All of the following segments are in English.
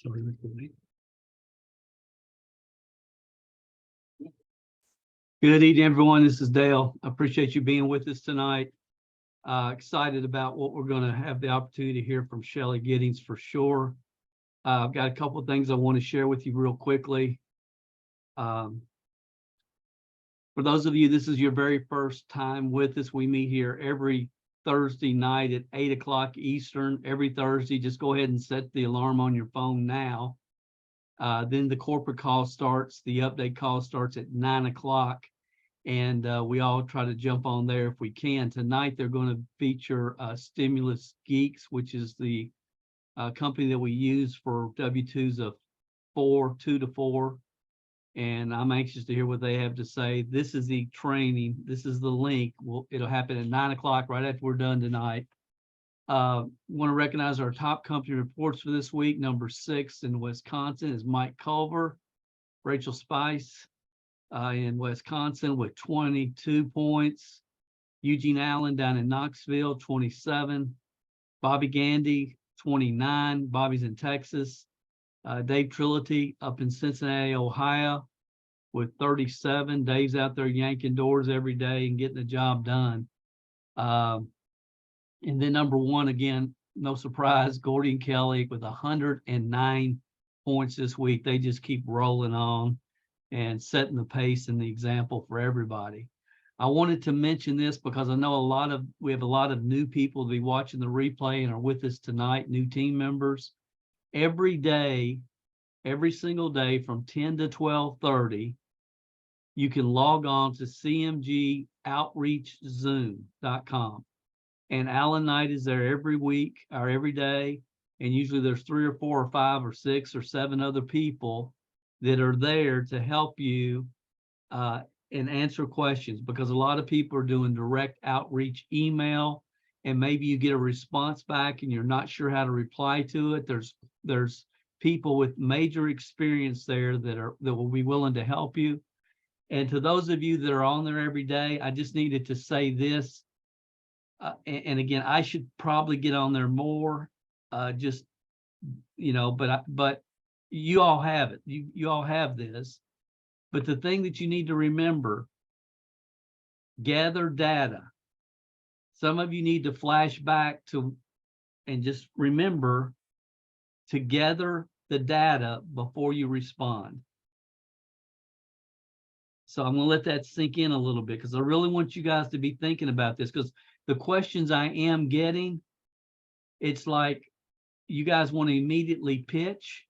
Sorry, recording. Good evening, everyone. This is Dale. I appreciate you being with us tonight. Excited about what we're going to have the opportunity to hear from Shellie Giddings for sure. I've got a couple of things I want to share with you real quickly. For those of you, this is your very first time with us. We meet here every Thursday night at 8 o'clock Eastern. Every Thursday, just go ahead and set the alarm on your phone now. Then the corporate call starts. The update call starts at 9 o'clock. And we all try to jump on there if we can. Tonight, they're going to feature Stimulus Geeks, which is the company that we use for W-2s of 2 to 4. And I'm anxious to hear what they have to say. This is the training. This is the link. It'll happen at 9 o'clock right after we're done tonight. Want to recognize our top company reports for this week. Number 6 in Wisconsin is Mike Culver, Rachel Spice in Wisconsin with 22 points. Eugene Allen down in Knoxville, 27. Bobby Gandy, 29. Bobby's in Texas. Dave Trility up in Cincinnati, Ohio with 37. Dave's out there yanking doors every day and getting the job done. And then number 1, again, no surprise, Gordy and Kelly with 109 points this week. They just keep rolling on and setting the pace and the example for everybody. I wanted to mention this because I know we have a lot of new people to be watching the replay and are with us tonight, new team members. Every day, every single day from 10 to 12:30, you can log on to cmgoutreachzoom.com. And Alan Knight is there every week or every day. And usually there's 3 or 4 or 5 or 6 or 7 other people that are there to help you and answer questions, because a lot of people are doing direct outreach email, and maybe you get a response back and you're not sure how to reply to it. There's people with major experience there that will be willing to help you. And to those of you that are on there every day, I just needed to say this. And again, I should probably get on there more, but you all have it. You all have this. But the thing that you need to remember, gather data. Some of you need to flash back to and just remember to gather the data before you respond. So I'm going to let that sink in a little bit, because I really want you guys to be thinking about this, because the questions I am getting, it's like you guys want to immediately pitch.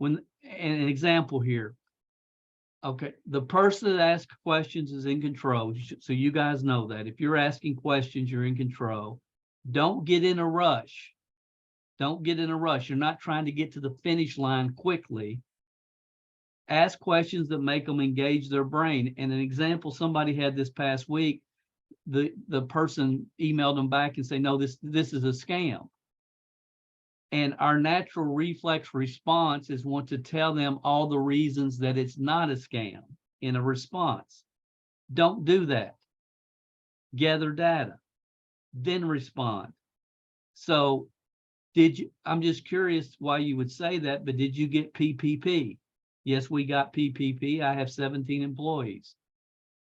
An example here. Okay, the person that asks questions is in control. So you guys know that. If you're asking questions, you're in control. Don't get in a rush. Don't get in a rush. You're not trying to get to the finish line quickly. Ask questions that make them engage their brain. And an example somebody had this past week, the person emailed them back and say, no, this is a scam. And our natural reflex response is want to tell them all the reasons that it's not a scam in a response. Don't do that. Gather data, then respond. So I'm just curious why you would say that, but did you get PPP? Yes, we got PPP. I have 17 employees.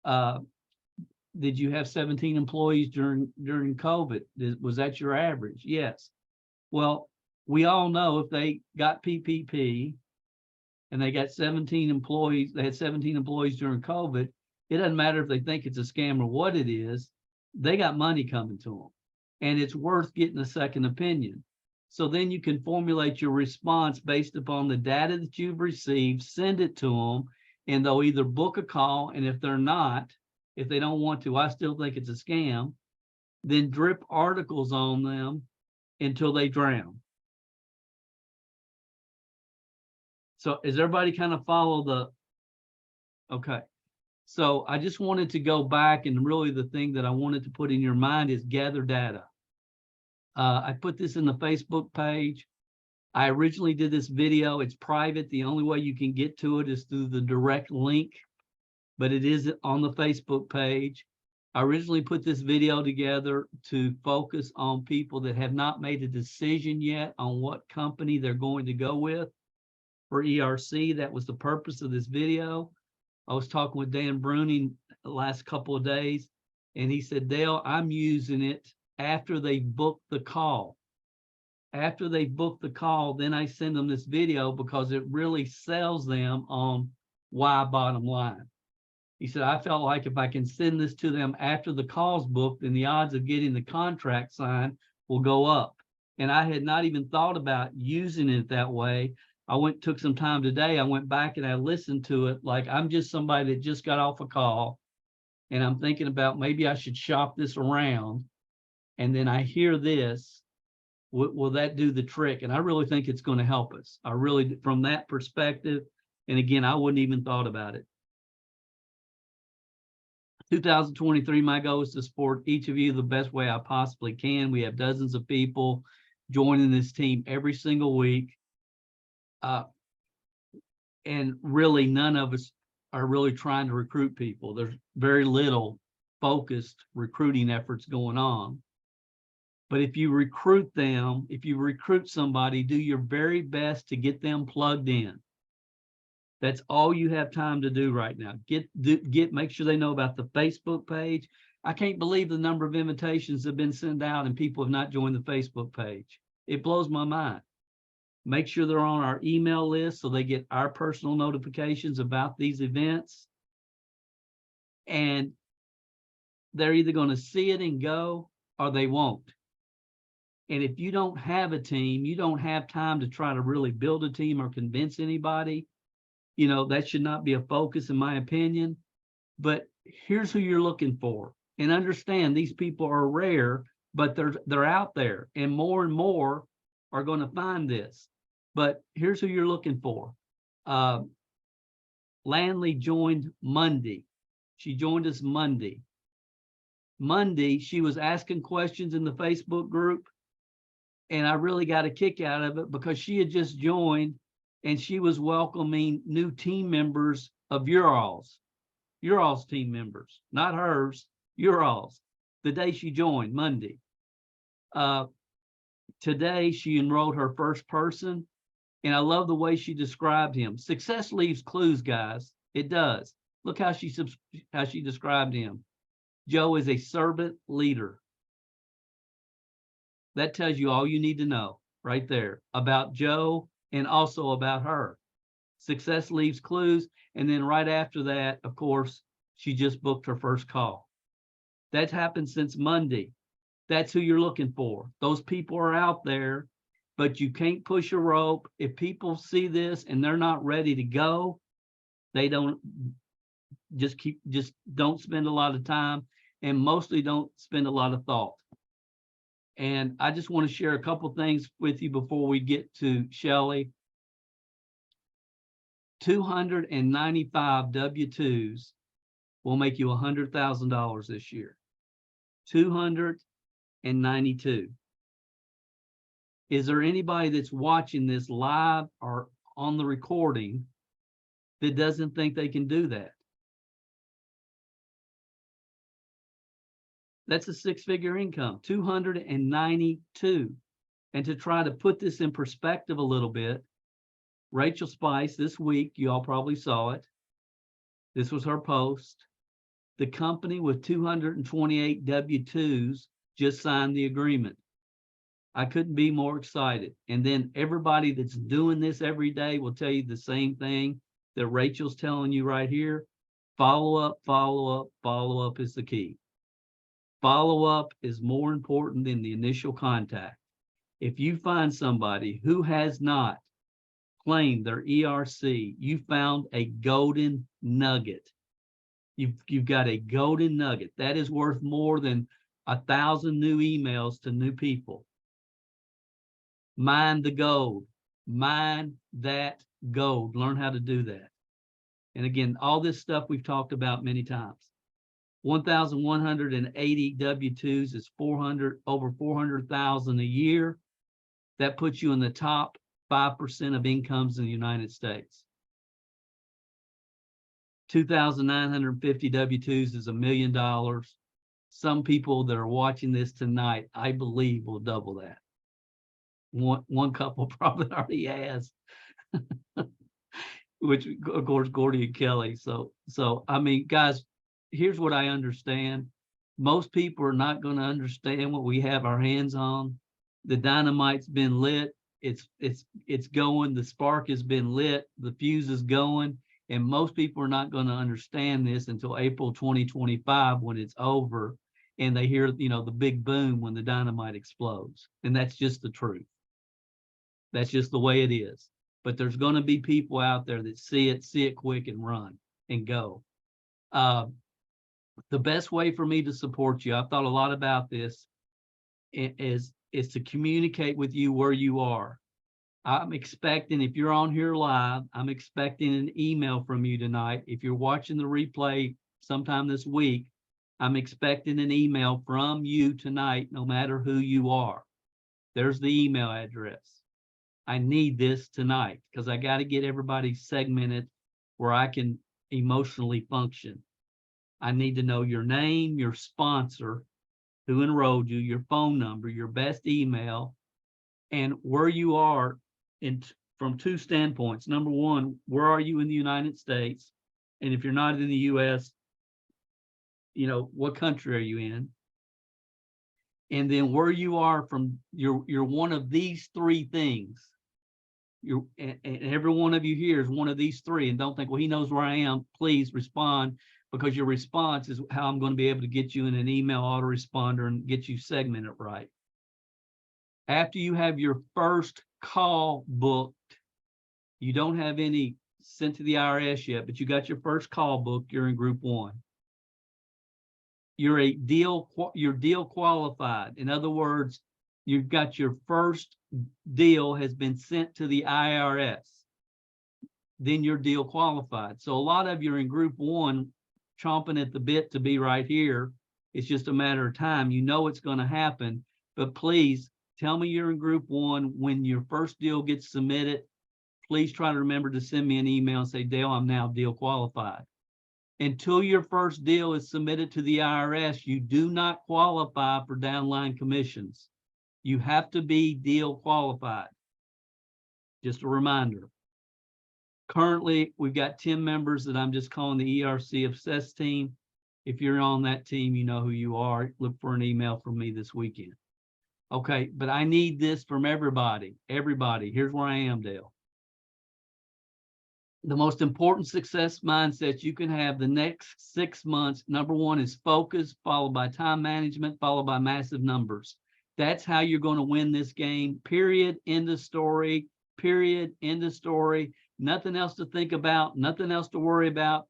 Did you have 17 employees during COVID? Was that your average? Yes. Well, we all know if they got PPP and they got 17 employees, they had 17 employees during COVID, it doesn't matter if they think it's a scam or what it is, they got money coming to them. And it's worth getting a second opinion. So then you can formulate your response based upon the data that you've received, send it to them, and they'll either book a call, and if they don't want to, I still think it's a scam, then drip articles on them until they drown. So is everybody kind of follow okay. So I just wanted to go back, and really the thing that I wanted to put in your mind is gather data. I put this in the Facebook page. I originally did this video. It's private. The only way you can get to it is through the direct link, but it is on the Facebook page. I originally put this video together to focus on people that have not made a decision yet on what company they're going to go with for ERC. That was the purpose of this video. I was talking with Dan Bruning the last couple of days, and he said, Dale, I'm using it after they book the call. After they book the call, then I send them this video because it really sells them on why bottom line. He said, I felt like if I can send this to them after the call's booked, then the odds of getting the contract signed will go up. And I had not even thought about using it that way. Took some time today. I went back and I listened to it. Like, I'm just somebody that just got off a call and I'm thinking about maybe I should shop this around. And then I hear this, will that do the trick? And I really think it's going to help us. I really, from that perspective. And again, I wouldn't even thought about it. 2023, my goal is to support each of you the best way I possibly can. We have dozens of people joining this team every single week. And really none of us are really trying to recruit people. There's very little focused recruiting efforts going on. But if you recruit them, if you recruit somebody, do your very best to get them plugged in. That's all you have time to do right now. Make sure they know about the Facebook page. I can't believe the number of invitations that have been sent out and people have not joined the Facebook page. It blows my mind. Make sure they're on our email list so they get our personal notifications about these events. And they're either going to see it and go or they won't. And if you don't have a team, you don't have time to try to really build a team or convince anybody. You know, that should not be a focus in my opinion. But here's who you're looking for. And understand these people are rare, but they're out there, and more are going to find this. But here's who you're looking for. Landley joined Monday. She joined us Monday. Monday, she was asking questions in the Facebook group, and I really got a kick out of it because she had just joined and she was welcoming new team members of your all's team members, not hers, your all's, the day she joined, Monday. Today, she enrolled her first person, and I love the way she described him. Success leaves clues, guys. It does. Look how she described him. Joe is a servant leader. That tells you all you need to know right there about Joe and also about her. Success leaves clues. And then right after that, of course, she just booked her first call. That's happened since Monday. That's who you're looking for. Those people are out there, but you can't push a rope. If people see this and they're not ready to go, they don't just don't spend a lot of time, and mostly don't spend a lot of thought. And I just want to share a couple things with you before we get to Shellie. 295 W-2s will make you $100,000 this year. 292. Is there anybody that's watching this live or on the recording that doesn't think they can do that? That's a six-figure income, 292. And to try to put this in perspective a little bit, Rachel Spice this week, you all probably saw it. This was her post. The company with 228 W-2s just signed the agreement. I couldn't be more excited. And then everybody that's doing this every day will tell you the same thing that Rachel's telling you right here. Follow up, follow up, follow up is the key. Follow up is more important than the initial contact. If you find somebody who has not claimed their ERC, you found a golden nugget. You've got a golden nugget. That is worth more than 1,000 new emails to new people. Mine the gold. Mine that gold. Learn how to do that. And again, all this stuff we've talked about many times. 1,180 W-2s is over 400,000 a year. That puts you in the top 5% of incomes in the United States. 2,950 W-2s is $1 million. some people that are watching this tonight, I believe, will double that. One couple probably already has, which of course Gordy and Kelly. So I mean, guys, here's what I understand. Most people are not going to understand what we have our hands on. The dynamite's been lit. It's going. The spark has been lit. The fuse is going. And most people are not going to understand this until April 2025 when it's over and they hear, the big boom when the dynamite explodes. And that's just the truth. That's just the way it is. But there's going to be people out there that see it quick and run and go. The best way for me to support you, I've thought a lot about this, is to communicate with you where you are. I'm expecting, if you're on here live, I'm expecting an email from you tonight. If you're watching the replay sometime this week, I'm expecting an email from you tonight, no matter who you are. There's the email address. I need this tonight because I got to get everybody segmented where I can emotionally function. I need to know your name, your sponsor, who enrolled you, your phone number, your best email, and where you are from two standpoints. Number one, where are you in the United States? And if you're not in the US, what country are you in? And then where you are from, you're one of these three things. And every one of you here is one of these three. And don't think, well, he knows where I am. Please respond, because your response is how I'm going to be able to get you in an email autoresponder and get you segmented right. After you have your first call booked, you don't have any sent to the IRS yet, but you got your first call booked, you're in group one. You're deal qualified. In other words, you've got your first deal has been sent to the IRS. Then you're deal qualified. So a lot of you are in group one, chomping at the bit to be right here. It's just a matter of time. You know it's going to happen, but please tell me you're in group one. When your first deal gets submitted, please try to remember to send me an email and say, Dale, I'm now deal qualified. Until your first deal is submitted to the IRS, you do not qualify for downline commissions. You have to be deal qualified. Just a reminder. Currently, we've got 10 members that I'm just calling the ERC Obsessed team. If you're on that team, you know who you are. Look for an email from me this weekend. Okay, but I need this from everybody. Everybody, here's where I am, Dale. The most important success mindset you can have the next 6 months, number one is focus, followed by time management, followed by massive numbers. That's how you're going to win this game, period, end of story, period, end of story. Nothing else to think about, nothing else to worry about.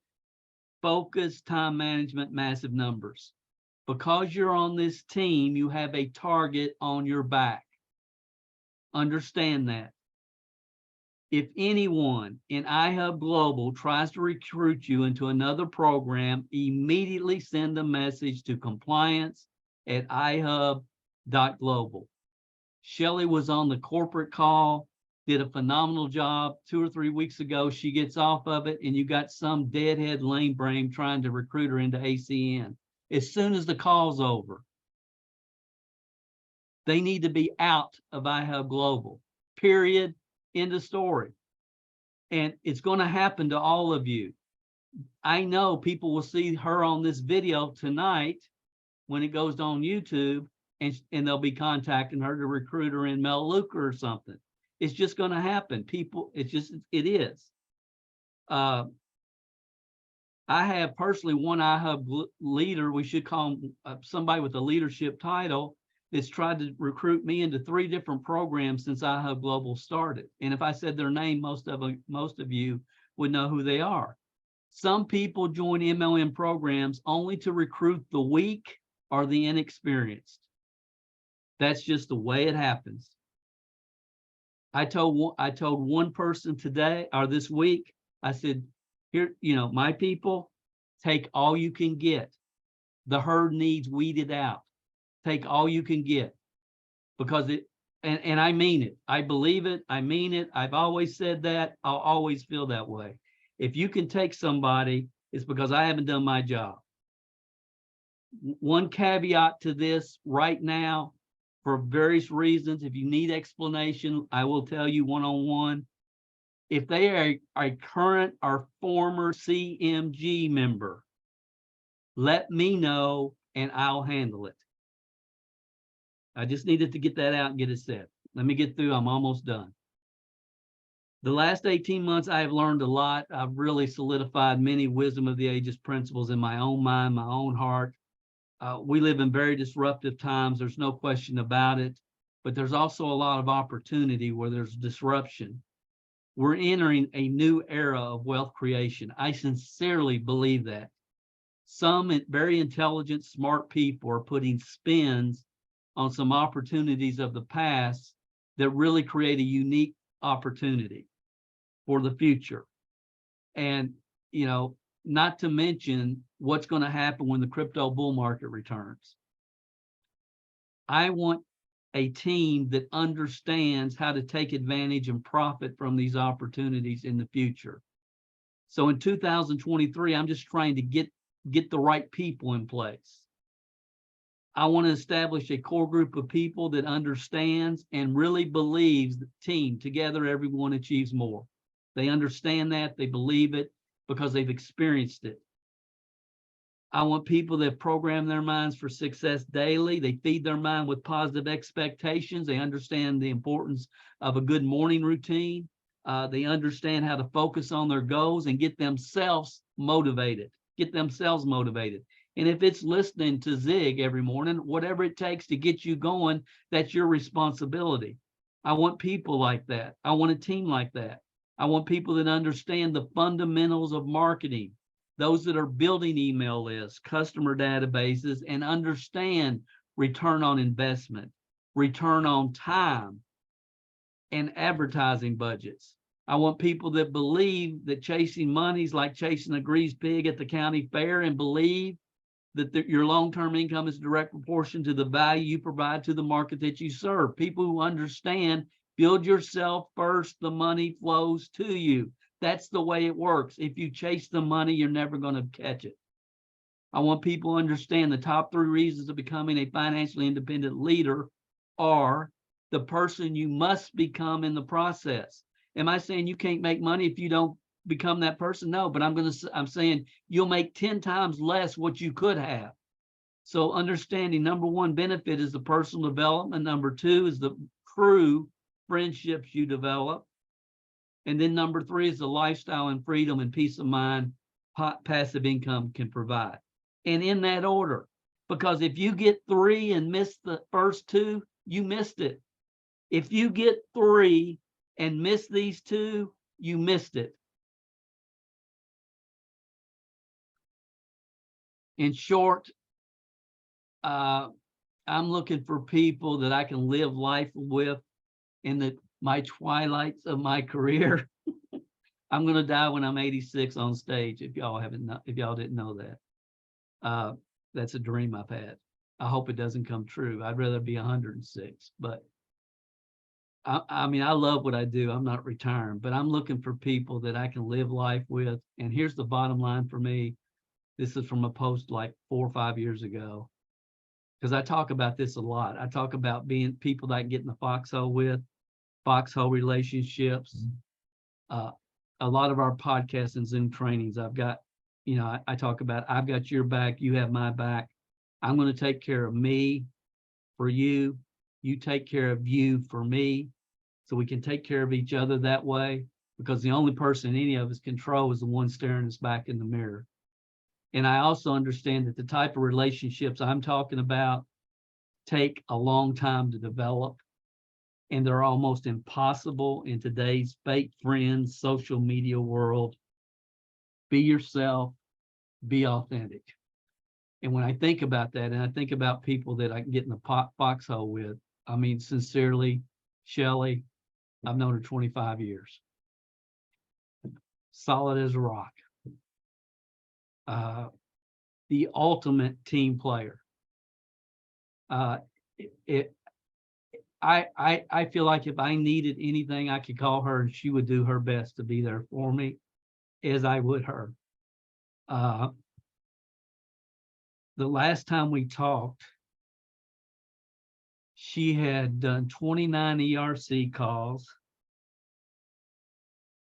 Focus, time management, massive numbers. Because you're on this team, you have a target on your back. Understand that. If anyone in IHub Global tries to recruit you into another program, immediately send a message to compliance@ihub.global. Shellie was on the corporate call, did a phenomenal job 2 or 3 weeks ago. She gets off of it, and you got some deadhead lame brain trying to recruit her into ACN. As soon as the call's over, they need to be out of IHub Global, period. End of story. And it's going to happen to all of you. I know people will see her on this video tonight when it goes on YouTube, and they'll be contacting her to recruit her in Melaleuca or something. It's just going to happen. People, it is. I have personally one IHub leader, we should call him somebody with a leadership title, that's tried to recruit me into 3 different programs since IHub Global started. And if I said their name, most of you would know who they are. Some people join MLM programs only to recruit the weak or the inexperienced. That's just the way it happens. I told one person today or this week, I said, here, my people, take all you can get. The herd needs weeded out. Take all you can get, because and I mean it. I believe it. I mean it. I've always said that. I'll always feel that way. If you can take somebody, it's because I haven't done my job. One caveat to this right now, for various reasons, if you need explanation, I will tell you one-on-one. If they are a current or former CMG member, let me know and I'll handle it. I just needed to get that out and get it set. Let me get through. I'm almost done. The last 18 months, I have learned a lot. I've really solidified many wisdom of the ages principles in my own mind, my own heart. We live in very disruptive times. There's no question about it, but there's also a lot of opportunity where there's disruption. We're entering a new era of wealth creation. I sincerely believe that. Some very intelligent, smart people are putting spins on some opportunities of the past that really create a unique opportunity for the future. And, you know, not to mention what's going to happen when the crypto bull market returns. I want a team that understands how to take advantage and profit from these opportunities in the future. So in 2023, I'm just trying to get the right people in place. I want to establish a core group of people that understands and really believes the team together, everyone achieves more. They understand that, they believe it because they've experienced it. I want people that program their minds for success daily. They feed their mind with positive expectations. They understand the importance of a good morning routine. They understand how to focus on their goals and get themselves motivated. And if it's listening to Zig every morning, whatever it takes to get you going, that's your responsibility. I want people like that. I want a team like that. I want people that understand the fundamentals of marketing, those that are building email lists, customer databases, and understand return on investment, return on time, and advertising budgets. I want people that believe that chasing money is like chasing a greased pig at the county fair and believe that your long-term income is direct proportion to the value you provide to the market that you serve. People who understand, build yourself first, the money flows to you. That's the way it works. If you chase the money, you're never going to catch it. I want people to understand the top 3 reasons of becoming a financially independent leader are the person you must become in the process. Am I saying you can't make money if you don't become that person? No, but I'm saying you'll make 10 times less what you could have. So understanding, number 1 benefit is the personal development. Number 2 is the true friendships you develop. And then number 3 is the lifestyle and freedom and peace of mind passive income can provide. And in that order, because if you get 3 and miss the first 2, you missed it. If you get 3 and miss these 2, you missed it. In short, I'm looking for people that I can live life with in my twilights of my career. I'm going to die when I'm 86 on stage. If y'all didn't know that, that's a dream I've had. I hope it doesn't come true. I'd rather be 106, but I mean, I love what I do. I'm not retiring, but I'm looking for people that I can live life with. And here's the bottom line for me. This is from a post like 4 or 5 years ago, because I talk about this a lot. I talk about being people that I can get in the foxhole with, foxhole relationships. A lot of our podcasts and Zoom trainings, I've got, I talk about, I've got your back, you have my back. I'm going to take care of me for you. You take care of you for me, so we can take care of each other that way, because the only person any of us control is the one staring us back in the mirror. And I also understand that the type of relationships I'm talking about take a long time to develop, and they're almost impossible in today's fake friends, social media world. Be yourself, be authentic. And when I think about that, and I think about people that I can get in the foxhole with, I mean, sincerely, Shellie, I've known her 25 years. Solid as a rock. The ultimate team player. I feel like if I needed anything, I could call her and she would do her best to be there for me, as I would her. the last time we talked, she had done 29 ERC calls,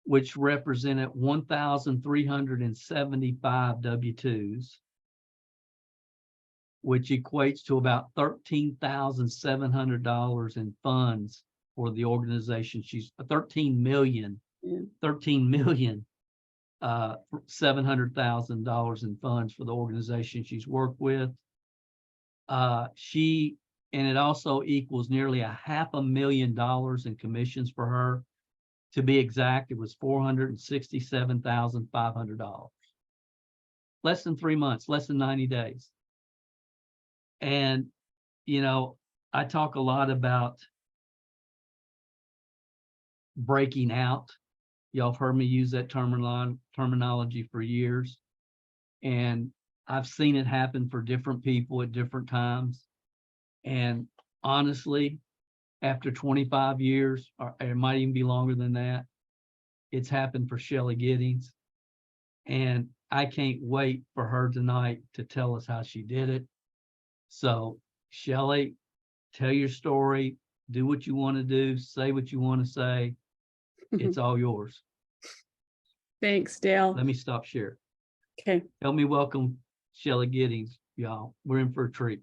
which represented 1,375 W-2s, which equates to about $13,700 in funds for the organization. She's 13 million, $700,000 in funds for the organization she's worked with. And it also equals nearly $500,000 in commissions for her. To be exact, it was $467,500. Less than 3 months, less than 90 days. And, you know, I talk a lot about breaking out. Y'all have heard me use that terminology for years. And I've seen it happen for different people at different times. And honestly, after 25 years, or it might even be longer than that, it's happened for Shellie Giddings. And I can't wait for her tonight to tell us how she did it. So, Shellie, tell your story, do what you want to do, say what you want to say. It's all yours. Thanks, Dale. Let me stop sharing. Okay. Help me welcome Shellie Giddings, y'all. We're in for a treat.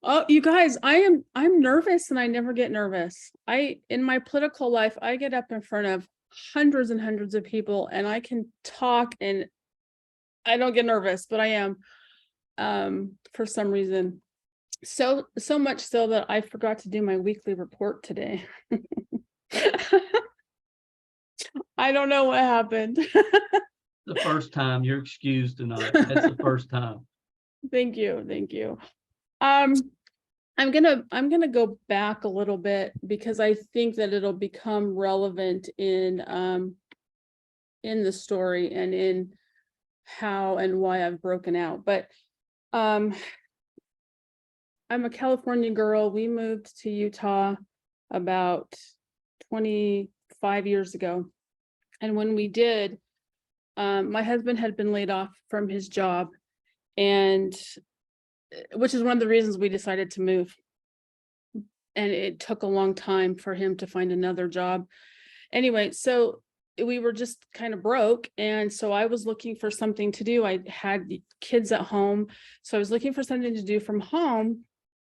Oh, you guys, I'm nervous and I never get nervous. In my political life, I get up in front of hundreds and hundreds of people and I can talk and I don't get nervous, but I am for some reason. So much so that I forgot to do my weekly report today. I don't know what happened. The first time, you're excused tonight. That's the first time. Thank you. I'm gonna go back a little bit because I think that it'll become relevant in the story and in how and why I've broken out. But I'm a California girl. We moved to Utah about 25 years ago. And when we did, my husband had been laid off from his job, and which is one of the reasons we decided to move. And it took a long time for him to find another job. Anyway, so we were just kind of broke. And so I was looking for something to do. I had kids at home. So I was looking for something to do from home.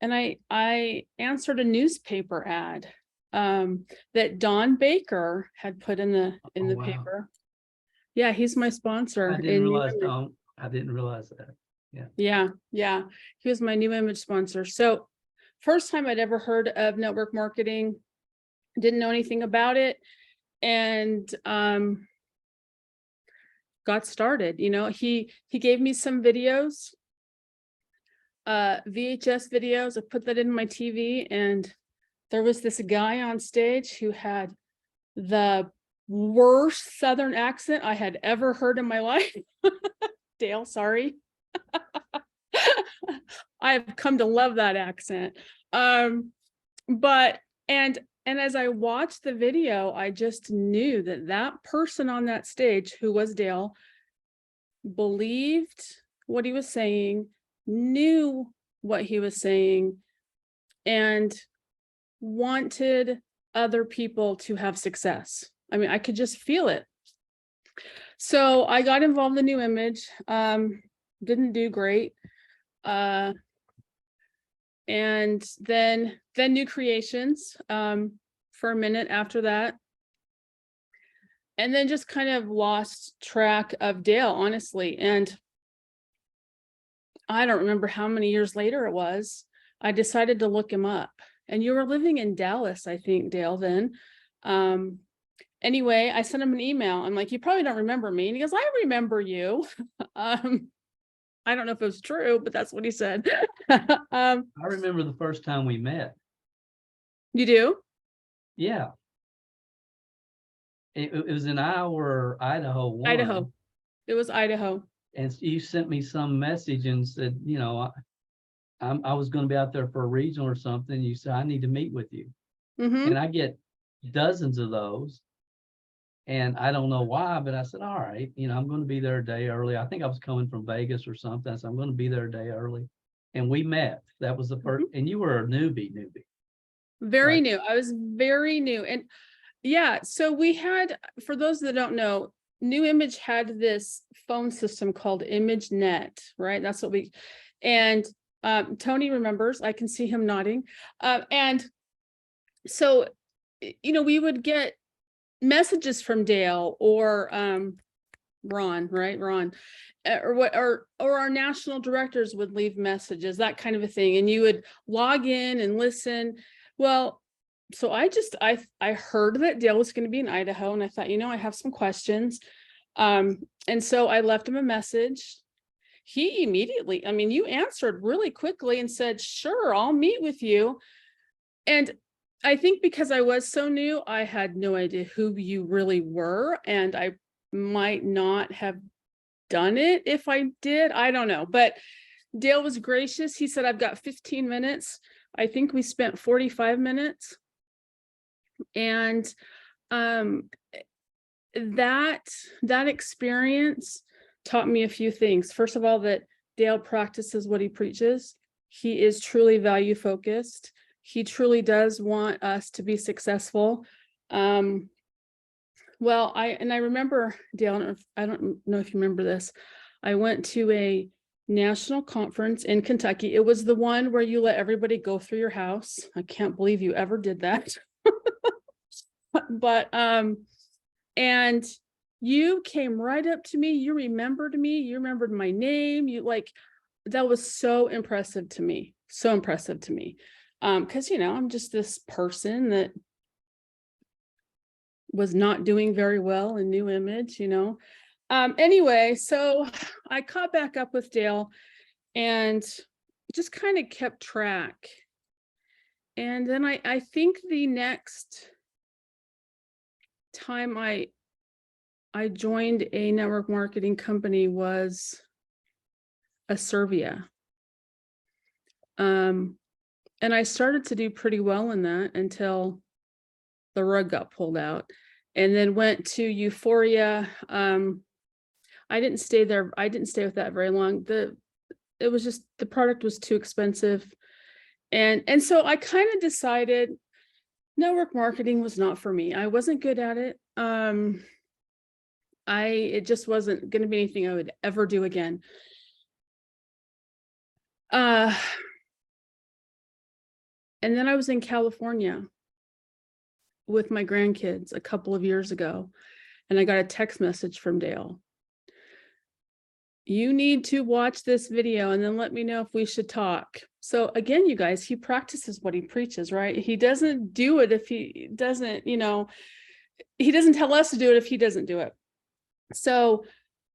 And I answered a newspaper ad that Don Baker had put in the Wow. paper. Yeah, he's my sponsor. I didn't realize that. Yeah. He was my new image sponsor. So first time I'd ever heard of network marketing, didn't know anything about it, and got started. You know, he gave me some videos, VHS videos. I put that in my TV, and there was this guy on stage who had the worst Southern accent I had ever heard in my life. Dale, sorry. I've come to love that accent. But as I watched the video, I just knew that person on that stage, who was Dale, believed what he was saying, knew what he was saying, and wanted other people to have success. I mean, I could just feel it. So I got involved in New Image, didn't do great. And then New Creations for a minute after that. And then just kind of lost track of Dale, honestly. And I don't remember how many years later it was, I decided to look him up. And you were living in Dallas, I think, Dale, then. Anyway, I sent him an email. I'm like, you probably don't remember me. And he goes, I remember you. I don't know if it was true, but that's what he said. I remember the first time we met. You do? Yeah. It was in Idaho. Idaho. It was Idaho. And you sent me some message and said, you know, I was going to be out there for a regional or something. You said, I need to meet with you. Mm-hmm. And I get dozens of those. And I don't know why, but I said, all right, I'm going to be there a day early. I think I was coming from Vegas or something. So I'm going to be there a day early. And we met. That was the first, and you were a newbie. Very Right. new. I was very new. And yeah, so we had, for those that don't know, New Image had this phone system called ImageNet, right? That's what and Tony remembers, I can see him nodding. And so, we would get messages from Dale or Ron, right? Ron, or our national directors would leave messages, that kind of a thing. And you would log in and listen. Well, so I heard that Dale was going to be in Idaho, and I thought, I have some questions. And so I left him a message. He immediately, you answered really quickly and said, sure, I'll meet with you. And I think because I was so new, I had no idea who you really were. And I might not have done it if I did. I don't know. But Dale was gracious. He said, I've got 15 minutes. I think we spent 45 minutes. And that experience taught me a few things. First of all, that Dale practices what he preaches. He is truly value focused. He truly does want us to be successful. Well, I remember, Dale, I don't know if you remember this. I went to a national conference in Kentucky. It was the one where you let everybody go through your house. I can't believe you ever did that. But, and you came right up to me. You remembered me. You remembered my name. That was so impressive to me. So impressive to me. Because, I'm just this person that was not doing very well in New Image, Anyway, so I caught back up with Dale and just kind of kept track. And then I think the next time I joined a network marketing company was Servia. And I started to do pretty well in that until the rug got pulled out, and then went to Euphoria. I didn't stay there. I didn't stay with that very long. It was just, the product was too expensive. And so I kind of decided network marketing was not for me. I wasn't good at it. It just wasn't going to be anything I would ever do again. And then I was in California with my grandkids a couple of years ago, and I got a text message from Dale. You need to watch this video and then let me know if we should talk. So again, you guys, he practices what he preaches, right? He doesn't do it if he doesn't, he doesn't tell us to do it if he doesn't do it. So,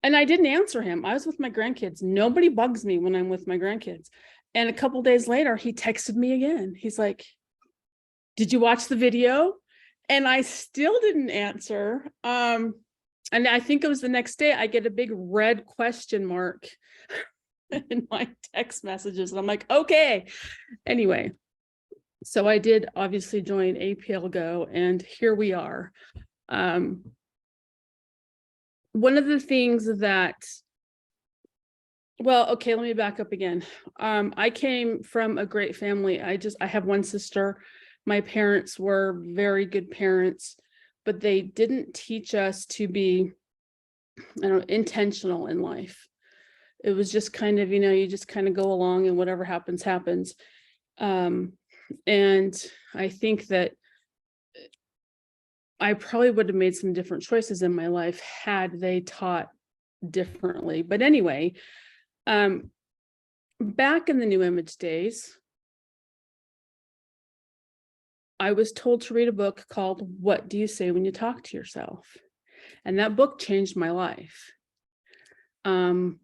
and I didn't answer him. I was with my grandkids. Nobody bugs me when I'm with my grandkids. And a couple of days later, he texted me again. He's like, did you watch the video? And I still didn't answer. And I think it was the next day, I get a big red question mark in my text messages. And I'm like, okay. Anyway, so I did obviously join APL Go, and here we are. One of the things that, well, okay, let me back up again. I came from a great family. I have one sister. My parents were very good parents, but they didn't teach us to be, intentional in life. It was just kind of, you just kind of go along and whatever happens, happens. And I think that I probably would have made some different choices in my life had they taught differently. But anyway, back in the New Image days, I was told to read a book called What Do You Say When You Talk to Yourself? And that book changed my life. And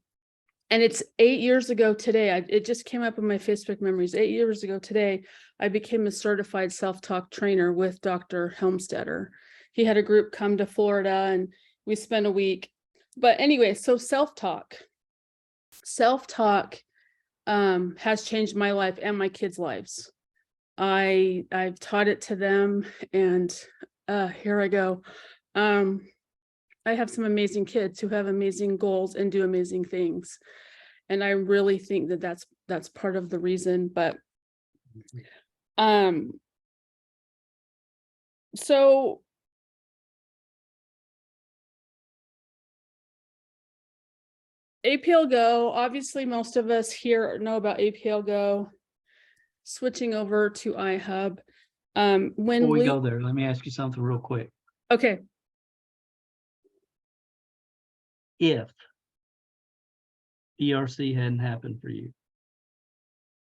it's 8 years ago today. It just came up in my Facebook memories. 8 years ago today, I became a certified self-talk trainer with Dr. Helmstetter. He had a group come to Florida and we spent a week. But anyway, so self-talk has changed my life and my kids' lives. I've taught it to them, and here I go. I have some amazing kids who have amazing goals and do amazing things. And I really think that that's part of the reason, but so APL Go, obviously most of us here know about APL Go. Switching over to iHub. When Before we go Luke, there, let me ask you something real quick. okay, If ERC hadn't happened for you,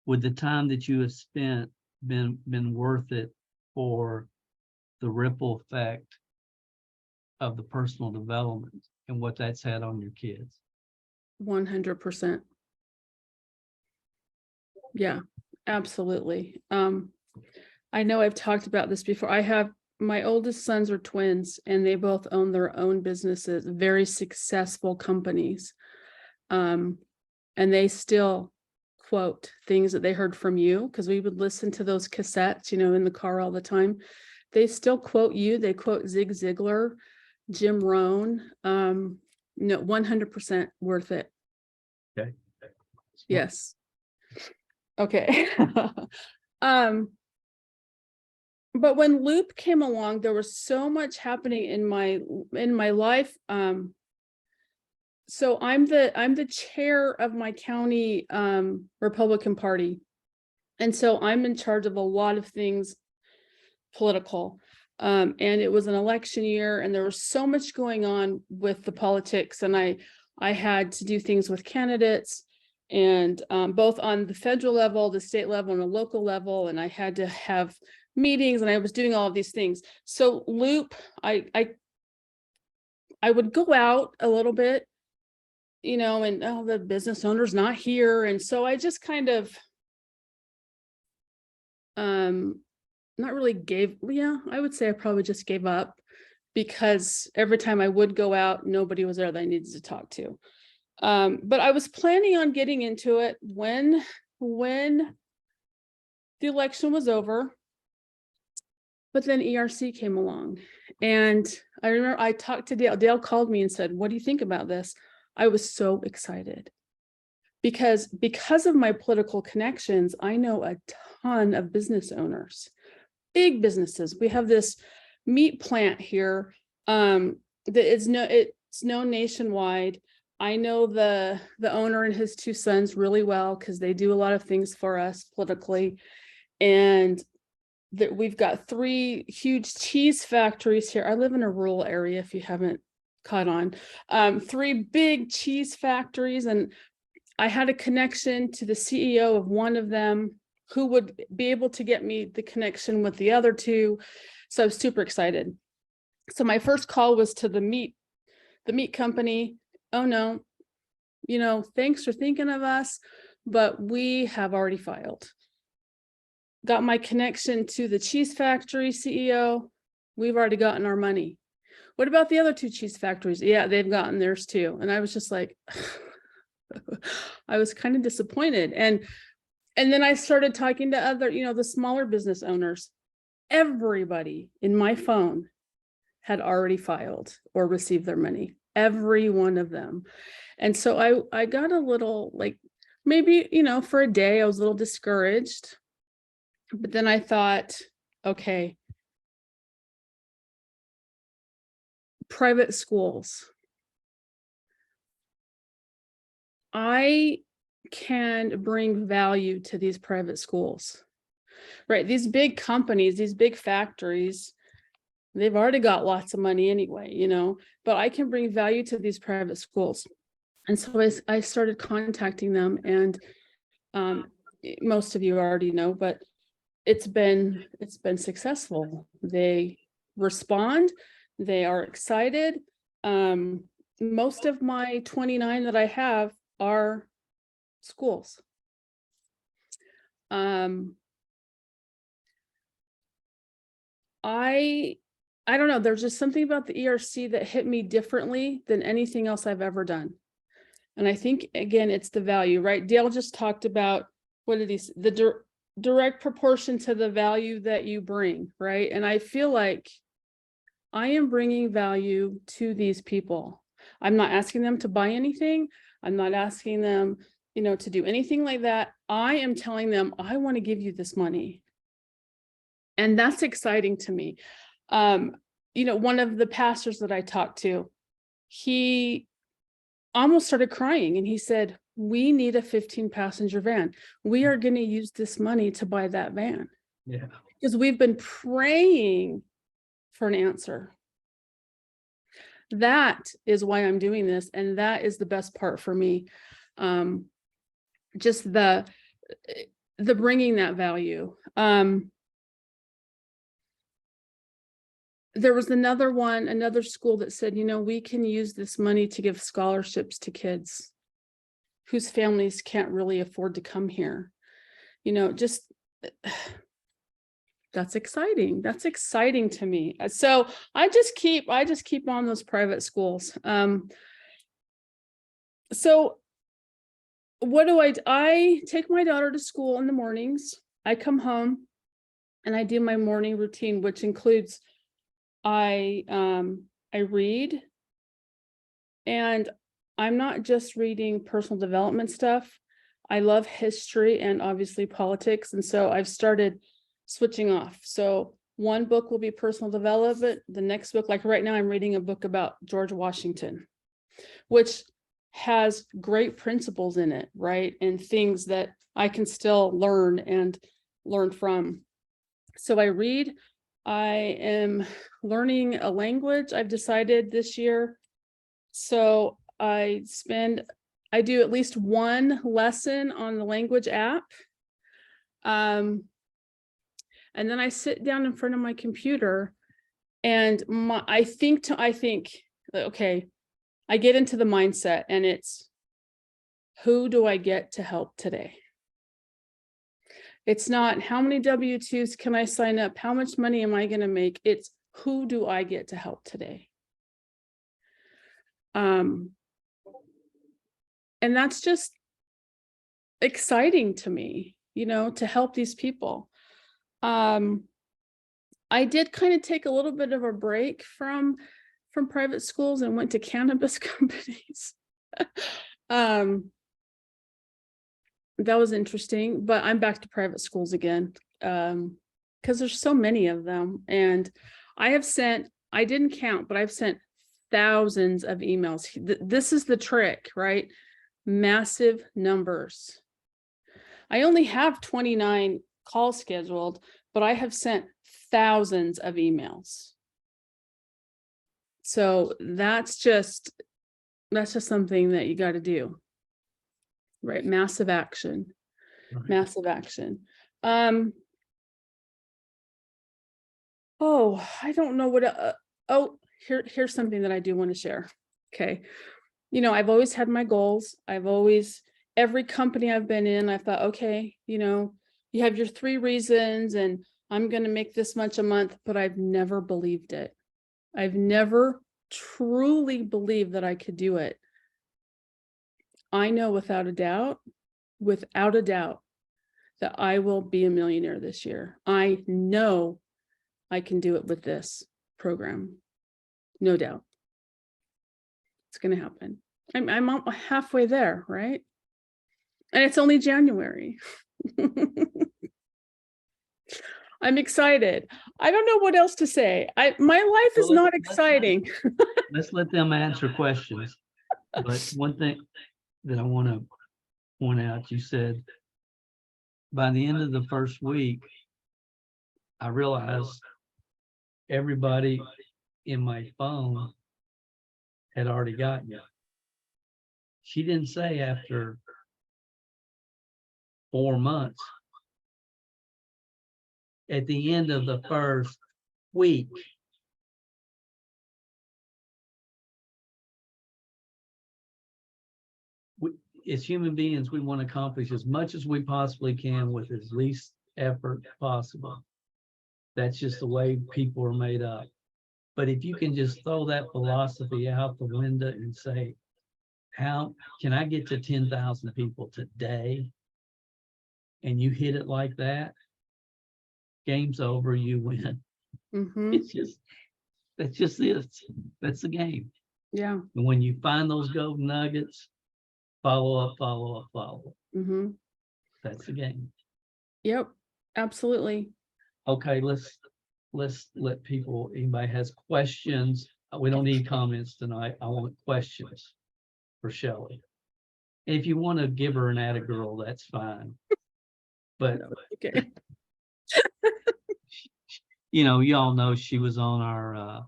would the time that you have spent been worth it for the ripple effect of the personal development and what that's had on your kids? 100%. Yeah, absolutely. I know I've talked about this before. I have my oldest sons are twins and they both own their own businesses, very successful companies. And they still quote things that they heard from you, because we would listen to those cassettes, in the car all the time. They still quote you. They quote Zig Ziglar, Jim Rohn. No, 100% worth it. Okay. Yes. Okay. But when Loop came along, there was so much happening in my life. So I'm the chair of my county Republican Party. And so I'm in charge of a lot of things political. And it was an election year and there was so much going on with the politics, and I had to do things with candidates, and both on the federal level, the state level, and the local level, and I had to have meetings, and I was doing all of these things. So Loop, I would go out a little bit, and the business owner's not here, and so I just kind of not really I would say I probably just gave up, because every time I would go out, nobody was there that I needed to talk to. But I was planning on getting into it when the election was over. But then ERC came along, and I remember I talked to Dale. Dale called me and said, "What do you think about this?" I was so excited because of my political connections, I know a ton of business owners, big businesses. We have this meat plant here that it's known nationwide. I know the owner and his two sons really well because they do a lot of things for us politically, and that we've got 3 huge cheese factories here. I live in a rural area, if you haven't caught on. 3 big cheese factories, and I had a connection to the CEO of one of them who would be able to get me the connection with the other 2. So I was super excited. So my first call was to the meat company. "Oh no, thanks for thinking of us, but we have already filed." Got my connection to the cheese factory CEO. "We've already gotten our money." "What about the other 2 cheese factories?" "Yeah, they've gotten theirs too." And I was just like, I was kind of disappointed. And then I started talking to other, the smaller business owners. Everybody in my phone had already filed or received their money, every one of them. And so I got a little, like, maybe, for a day I was a little discouraged. But then I thought, okay, private schools. I can bring value to these private schools, right? These big companies, these big factories, they've already got lots of money anyway, but I can bring value to these private schools. And so I started contacting them, and most of you already know, but it's been successful. They respond, they are excited. Most of my 29 that I have are schools. I don't know, there's just something about the ERC that hit me differently than anything else I've ever done. And I think, again, it's the value, right? Dale just talked about, what did he say? The direct proportion to the value that you bring, right? And I feel like I am bringing value to these people. I'm not asking them to buy anything. I'm not asking them, to do anything like that. I am telling them, I want to give you this money. And that's exciting to me. One of the pastors that I talked to, he almost started crying and he said, we need a 15-passenger van. We are going to use this money to buy that van. Yeah. Because we've been praying for an answer. That is why I'm doing this. And that is the best part for me. Just the bringing that value. There was another school that said, we can use this money to give scholarships to kids whose families can't really afford to come here. That's exciting. That's exciting to me. So I just keep on those private schools. So what do? I take my daughter to school in the mornings. I come home and I do my morning routine, which includes I read, and I'm not just reading personal development stuff. I love history and obviously politics. And so I've started switching off. So one book will be personal development. The next book, like right now, I'm reading a book about George Washington, which has great principles in it, right? And things that I can still learn from. So I read. I am learning a language I've decided this year. So I do at least one lesson on the language app. And then I sit down in front of my computer and I think, okay, I get into the mindset and it's, who do I get to help today? It's not how many W-2s can I sign up? How much money am I going to make? It's who do I get to help today? And that's just exciting to me, to help these people. I did kind of take a little bit of a break from private schools and went to cannabis companies. That was interesting, but I'm back to private schools again, because there's so many of them. And I didn't count, but I've sent thousands of emails. This is the trick, right? Massive numbers. I only have 29 calls scheduled, but I have sent thousands of emails. So that's just something that you got to do. Right. Massive action. Right. Massive action. I don't know what, here's something that I do want to share. Okay. I've always had my goals. Every company I've been in, I thought, okay, you have your 3 reasons and I'm going to make this much a month, but I've never believed it. I've never truly believed that I could do it. I know without a doubt, that I will be a millionaire this year. I know I can do it with this program. No doubt. It's going to happen. I'm halfway there, right? And it's only January. I'm excited. I don't know what else to say. My life is not exciting. Let's let them answer questions. But one thing that I want to point out, you said by the end of the first week, I realized everybody in my phone had already gotten you. She didn't say after 4 months. At the end of the first week, as human beings, we want to accomplish as much as we possibly can with as least effort possible. That's just the way people are made up. But if you can just throw that philosophy out the window and say, how can I get to 10,000 people today? And you hit it like that, game's over, you win. Mm-hmm. It's just, That's just it. That's the game. Yeah. And when you find those golden nuggets, follow up, follow up, follow up. Mm-hmm. That's the game. Yep. Absolutely. Okay, let's let people, anybody has questions. We don't need comments tonight. I want questions for Shellie. If you want to give her an atta girl, that's fine. But Okay. you know, y'all know she was on our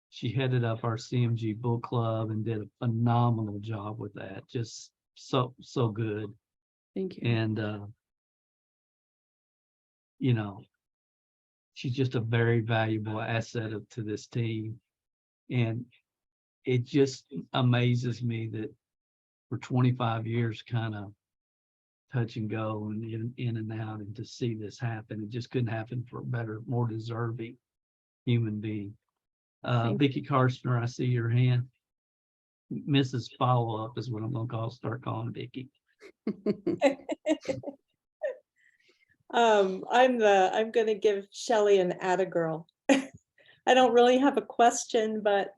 she headed up our CMG book club and did a phenomenal job with that. Just so good. Thank you. And you know, she's just a very valuable asset to this team. And it just amazes me that for 25 years, kind of touch and go and in and out, and to see this happen, it just couldn't happen for a better, more deserving human being. Vicky Carson, I see your hand. Mrs. Follow Up is what I'm gonna start calling Vicky. I'm gonna give Shellie an atta girl. I don't really have a question, but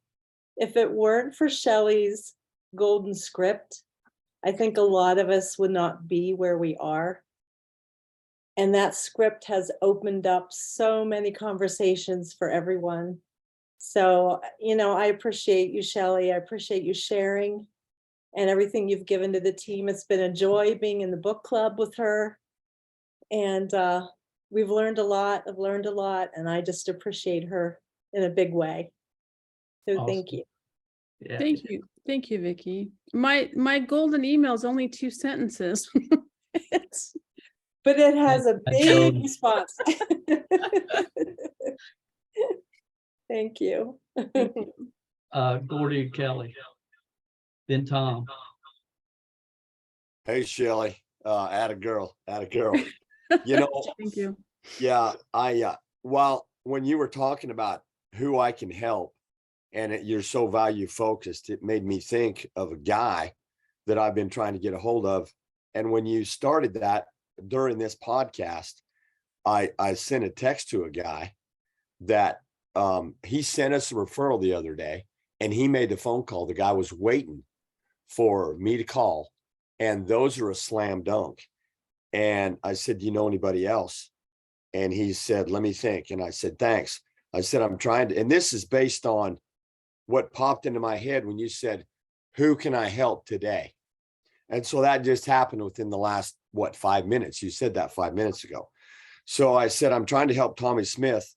if it weren't for Shelley's golden script, I think a lot of us would not be where we are. And that script has opened up so many conversations for everyone. So, you know, I appreciate you, Shellie. I appreciate you sharing and everything you've given to the team. It's been a joy being in the book club with her. And we've learned a lot. I've learned a lot, and I just appreciate her in a big way. So thank you. Yeah. Thank you. Thank you, Vicky. My golden email is only 2 sentences. But it has a big response. Thank you. Gordy Kelly. Then Tom. Hey, Shellie, atta girl. You know, Thank you. yeah, when you were talking about who I can help and you're so value focused, it made me think of a guy that I've been trying to get a hold of. And when you started that during this podcast, I sent a text to a guy that he sent us a referral the other day, and he made the phone call. The guy was waiting for me to call, and those are a slam dunk. And I said, do you know anybody else? And he said, let me think. And I said, thanks. I said, I'm trying to, and this is based on what popped into my head when you said, who can I help today? And so that just happened within the last, 5 minutes? You said that 5 minutes ago. So I said, I'm trying to help Tommy Smith,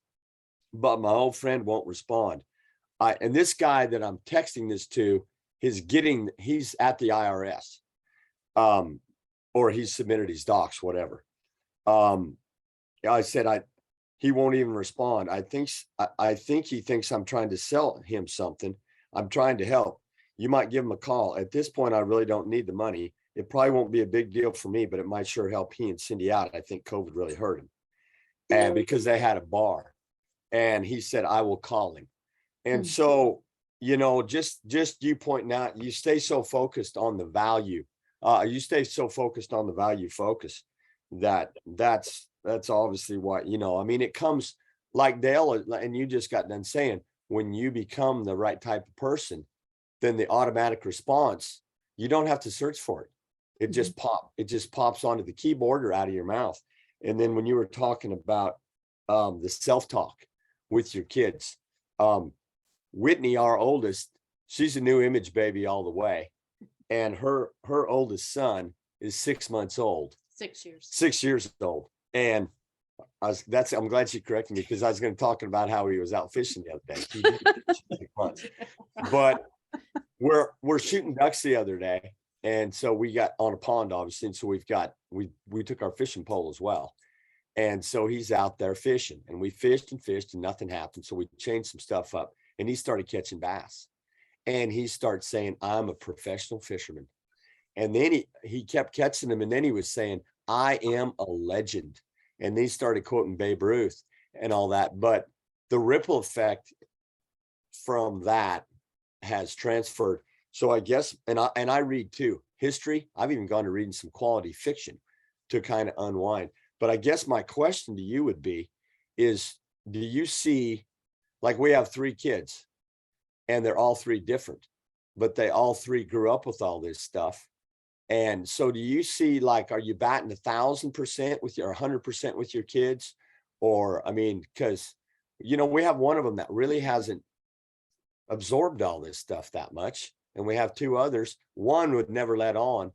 but my old friend won't respond. And this guy that I'm texting this to is he's at the IRS, or he's submitted his docs, whatever. I said, he won't even respond. I think he thinks I'm trying to sell him something. I'm trying to help. You might give him a call. At this point, I really don't need the money. It probably won't be a big deal for me, but it might sure help he and Cindy out. I think COVID really hurt him. And because they had a bar, and he said, I will call him. And so, you know, just you pointing out, you stay so focused on the value. You stay so focused on the value focus that's obviously why, you know, I mean, it comes like Dale, and you just got done saying, when you become the right type of person, then the automatic response, you don't have to search for it. It just pops onto the keyboard or out of your mouth. And then when you were talking about the self-talk with your kids, Whitney, our oldest, she's a new image baby all the way. And her oldest son is 6 months old. 6 years. 6 years old. And I'm glad she corrected me, because I was going to talk about how he was out fishing the other day. He did 6 months. But we're shooting ducks the other day. And so we got on a pond, obviously. And so we took our fishing pole as well. And so he's out there fishing, and we fished and nothing happened. So we changed some stuff up, and he started catching bass, and he started saying, I'm a professional fisherman. And then he kept catching them. And then he was saying, I am a legend. And then he started quoting Babe Ruth and all that. But the ripple effect from that has transferred. So I guess, and I read too, history. I've even gone to reading some quality fiction to kind of unwind. But I guess my question to you would be, do you see like we have 3 kids and they're all 3 different, but they all 3 grew up with all this stuff. And so do you see, like, are you batting 1,000% with your 100% with your kids? Or, I mean, because, you know, we have one of them that really hasn't absorbed all this stuff that much. And we have 2 others. One would never let on,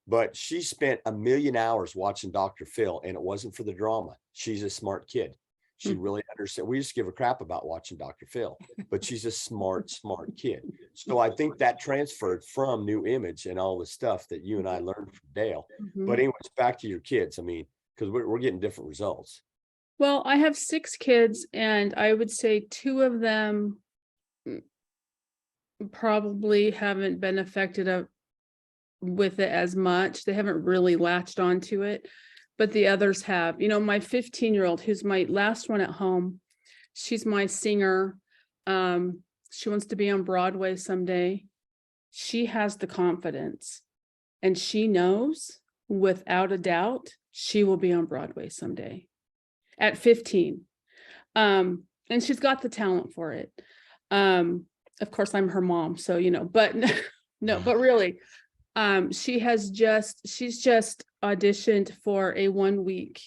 but she spent 1,000,000 hours watching Dr. Phil, and it wasn't for the drama. She's a smart kid. She really understands. We just give a crap about watching Dr. Phil, but she's a smart kid. So I think that transferred from New Image and all the stuff that you and I learned from Dale. But anyways, back to your kids. I mean, because we're getting different results. Well, I have 6 kids, and I would say 2 of them probably haven't been affected with it as much. They haven't really latched onto it, but the others have. You know, my 15-year-old, who's my last one at home, she's my singer. She wants to be on Broadway someday. She has the confidence, and she knows without a doubt she will be on Broadway someday at 15. And she's got the talent for it. Of course, I'm her mom, so, you know, but no, but really, she's just auditioned for a 1-week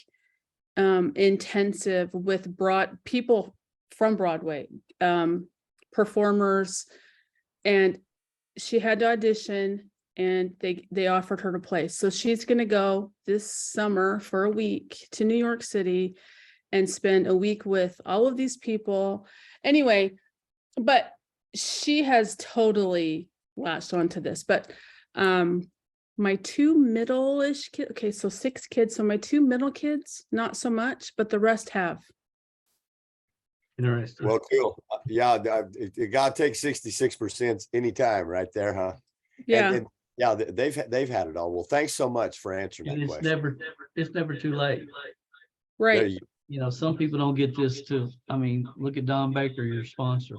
intensive with people from Broadway, performers, and she had to audition, and they offered her to play. So she's going to go this summer for a week to New York City and spend a week with all of these people. Anyway, but she has totally latched onto this. But my 2 middle-ish kids, okay, so 6 kids. So my 2 middle kids, not so much, but the rest have. Interesting. Well, cool. Yeah, it got to take 66% anytime right there, huh? Yeah. And yeah, they've had it all. Well, thanks so much for answering And that it's question. never too late. There Right. You know, some people don't get this too. I mean, look at Don Baker, your sponsor.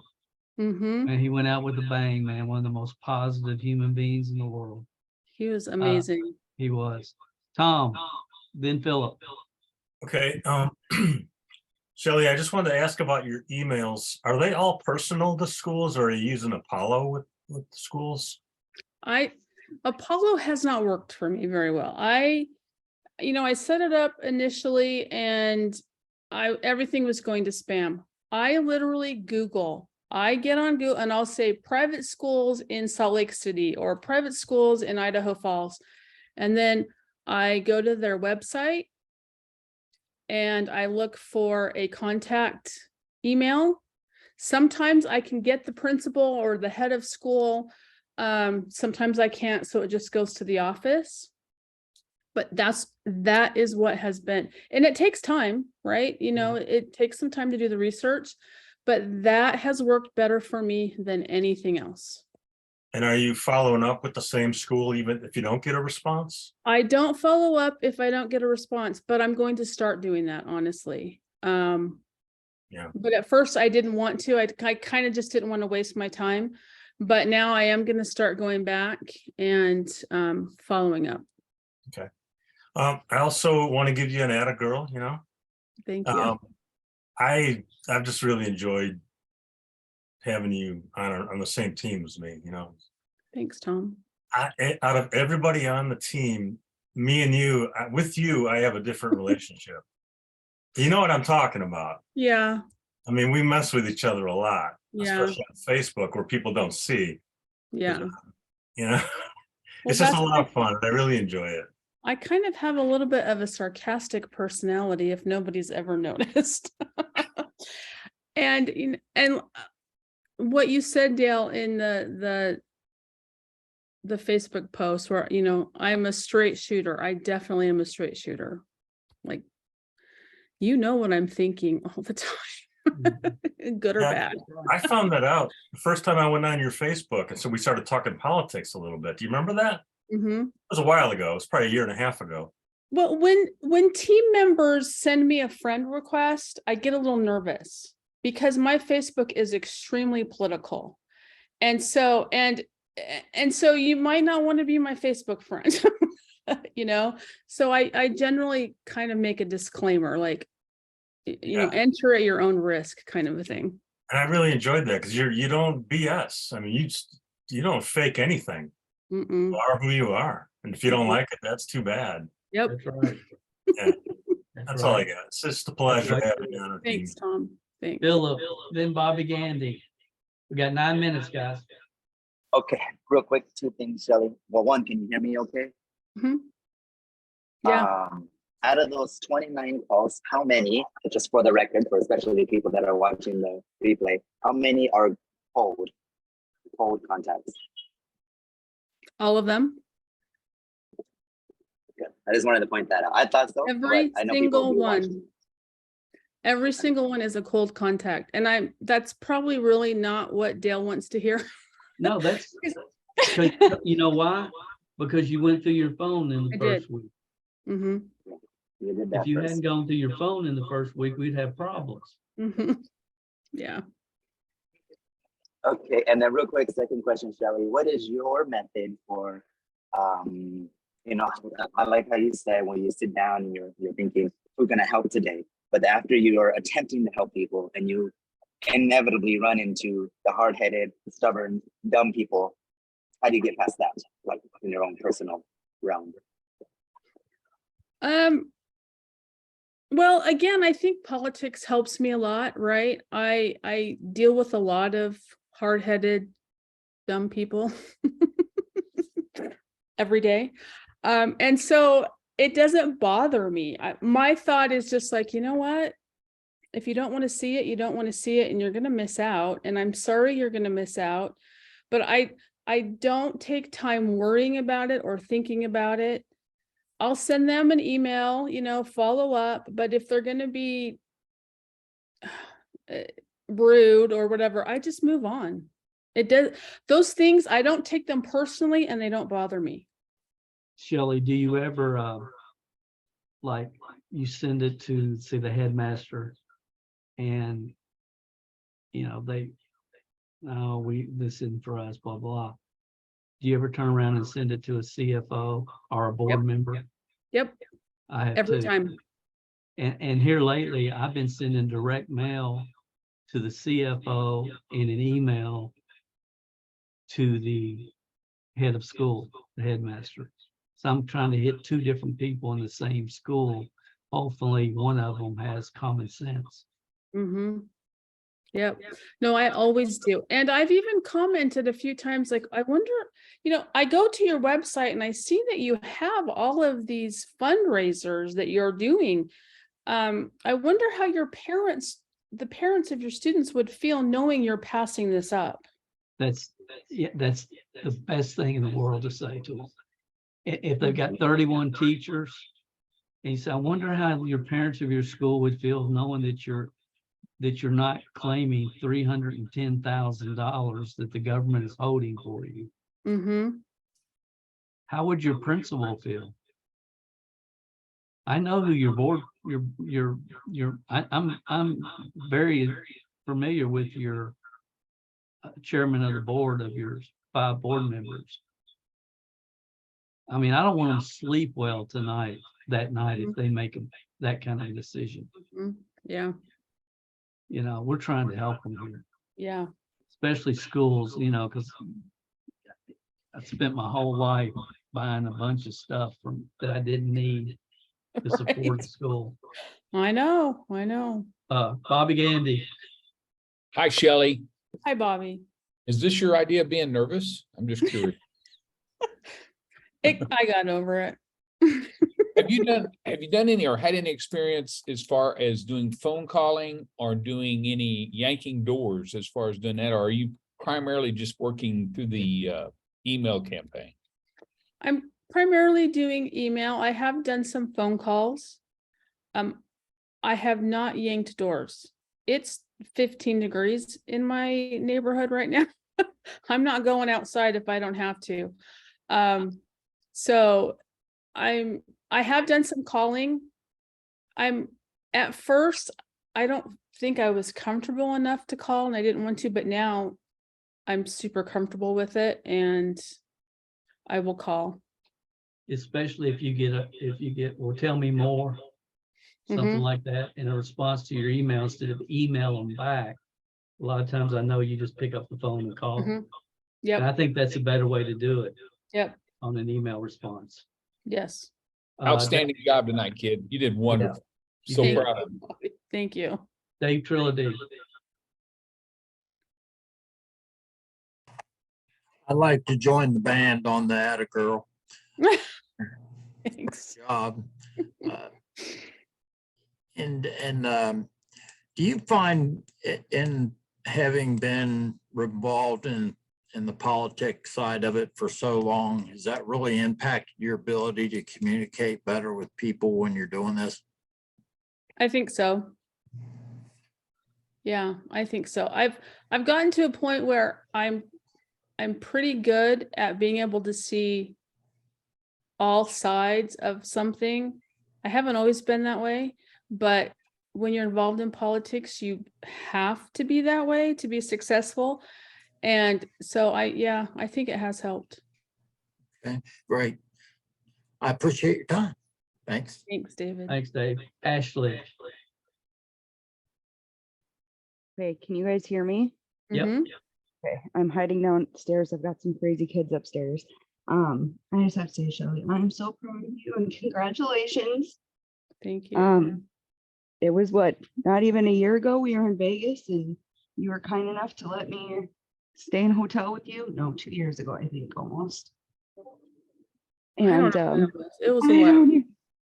Mm-hmm. And he went out with a bang, man. One of the most positive human beings in the world. He was amazing. He was. Tom, then Philip. Okay. Shellie, I just wanted to ask about your emails. Are they all personal to schools, or are you using Apollo with the schools? Apollo has not worked for me very well. I set it up initially, and everything was going to spam. I literally I get on Google and I'll say private schools in Salt Lake City or private schools in Idaho Falls. And then I go to their website and I look for a contact email. Sometimes I can get the principal or the head of school. Sometimes I can't, so it just goes to the office. But that is what has been, and it takes time, right? You know, it takes some time to do the research, but that has worked better for me than anything else. And are you following up with the same school even if you don't get a response? I don't follow up if I don't get a response, but I'm going to start doing that, honestly. Yeah. But at first I didn't want to. I kind of just didn't want to waste my time. But now I am going to start going back and following up. Okay. I also want to give you an atta girl, you know. Thank you. I've just really enjoyed having you on the same team as me, you know. Thanks, Tom. Out of everybody on the team, me and you, with you, I have a different relationship. You know what I'm talking about? Yeah. I mean, we mess with each other a lot, Yeah. especially on Facebook where people don't see. Yeah. You know, Well, it's just a that's lot of fun. I really enjoy it. I kind of have a little bit of a sarcastic personality, if nobody's ever noticed. And what you said, Dale, in the Facebook post where, you know, I'm a straight shooter. I definitely am a straight shooter. Like, you know what I'm thinking all the time, good or Yeah, bad. I found that out the first time I went on your Facebook. And so we started talking politics a little bit. Do you remember that? Mm-hmm. It was a while ago. It was probably 1.5 years ago. Well, when team members send me a friend request, I get a little nervous because my Facebook is extremely political. And so you might not want to be my Facebook friend, you know? So I generally kind of make a disclaimer, like, you know, enter at your own risk kind of a thing. And I really enjoyed that because you don't BS. I mean, you don't fake anything. Mm-mm. You are who you are. And if you don't like it, that's too bad. Yep. That's right. Yeah. That's That's all I right. got. It's just a pleasure right. having you on our team. Thanks, Tom. Thanks. Philip, then Bobby Gandy. We got 9 minutes, guys. Okay, real quick, two things, Shellie. Well, one, can you hear me okay? Mhm. Yeah. Out of those 29 calls, how many, just for the record, for especially people that are watching the replay, how many are cold contacts? All of them. Good. I just wanted to point that out. I thought so. Every but I know people single do watch. one. Every single one is a cold contact. And that's probably really not what Dale wants to hear. No, that's, 'cause you know why? Because you went through your phone in the I first did. week. Mm-hmm. You did that If you first. hadn't gone through your phone in the first week, we'd have problems. Mm-hmm. Yeah. Okay, and then real quick, second question, Shellie, what is your method for, I like how you said when you sit down and you're thinking, we're gonna help today, but after you are attempting to help people and you inevitably run into the hard-headed, stubborn, dumb people, how do you get past that, like in your own personal realm? Well, again, I think politics helps me a lot, right? I deal with a lot of hard-headed, dumb people every day. And so it doesn't bother me. My thought is just like, you know what? If you don't want to see it, you don't want to see it, and you're going to miss out. And I'm sorry you're going to miss out. But I don't take time worrying about it or thinking about it. I'll send them an email, follow up. But if they're going to be rude or whatever, I just move on. It does those things. I don't take them personally, and they don't bother me. Shellie, do you ever, like, you send it to, say, the headmaster and, this isn't for us, blah, blah. Do you ever turn around and send it to a CFO or a board member? Yep. I have Every too. time. And here lately, I've been sending direct mail to the CFO and an email to the head of school, the headmaster. So I'm trying to hit 2 different people in the same school. Hopefully one of them has common sense. Mm-hmm. Yep. No, I always do. And I've even commented a few times, like, I wonder, I go to your website and I see that you have all of these fundraisers that you're doing. I wonder how the parents of your students would feel knowing you're passing this up. That's the best thing in the world to say to them. If they've got 31 teachers, and you say, I wonder how your parents of your school would feel knowing that you're not claiming $310,000 that the government is holding for you. Mm-hmm. How would your principal feel? I know who your board, I'm very familiar with your chairman of the board of your 5 board members. I mean, I don't want them to sleep well that night if they make that kind of decision. Mm-hmm. Yeah. We're trying to help them here, Yeah. especially schools, because I spent my whole life buying a bunch of stuff that I didn't need to support Right. the school. I know. Bobby Gandy. Hi, Shellie. Hi, Bobby. Is this your idea of being nervous? I'm just curious. I got over it. Have you done any or had any experience as far as doing phone calling or doing any yanking doors as far as doing that? Or are you primarily just working through the email campaign? I'm primarily doing email. I have done some phone calls. I have not yanked doors. It's 15 degrees in my neighborhood right now. I'm not going outside if I don't have to. So I have done some calling. At first, I don't think I was comfortable enough to call and I didn't want to, but now I'm super comfortable with it and I will call. Especially if you get, well, tell me more, something like that, in a response to your email, instead of email them back. A lot of times I know you just pick up the phone and call. Mhm. And Yep, I think that's a better way to do it yep, on an email response. yes. Outstanding job tonight, kid. You did wonderful. You So did. proud of you. Thank you. Dave Trilody. I'd like to join the band on the Atta Girl Thanks. job. Uh, do you find in having been involved in the politics side of it for so long, has that really impacted your ability to communicate better with people when you're doing this? I think so. Yeah, I think so. I've gotten to a point where I'm pretty good at being able to see all sides of something. I haven't always been that way, but when you're involved in politics, you have to be that way to be successful. And so I think it has helped. Great. I appreciate your time. Thanks. Thanks, David. Thanks, Dave. Ashley. Okay, can you guys hear me? Yep. Mhm. Okay, I'm hiding downstairs. I've got some crazy kids upstairs. I just have to say, Shelly, I'm so proud of you and congratulations. Thank you. It was what, not even a year ago, we were in Vegas and you were kind enough to let me stay in a hotel with you. No, 2 years ago, I think almost. I don't And know when it was I a while. don't e-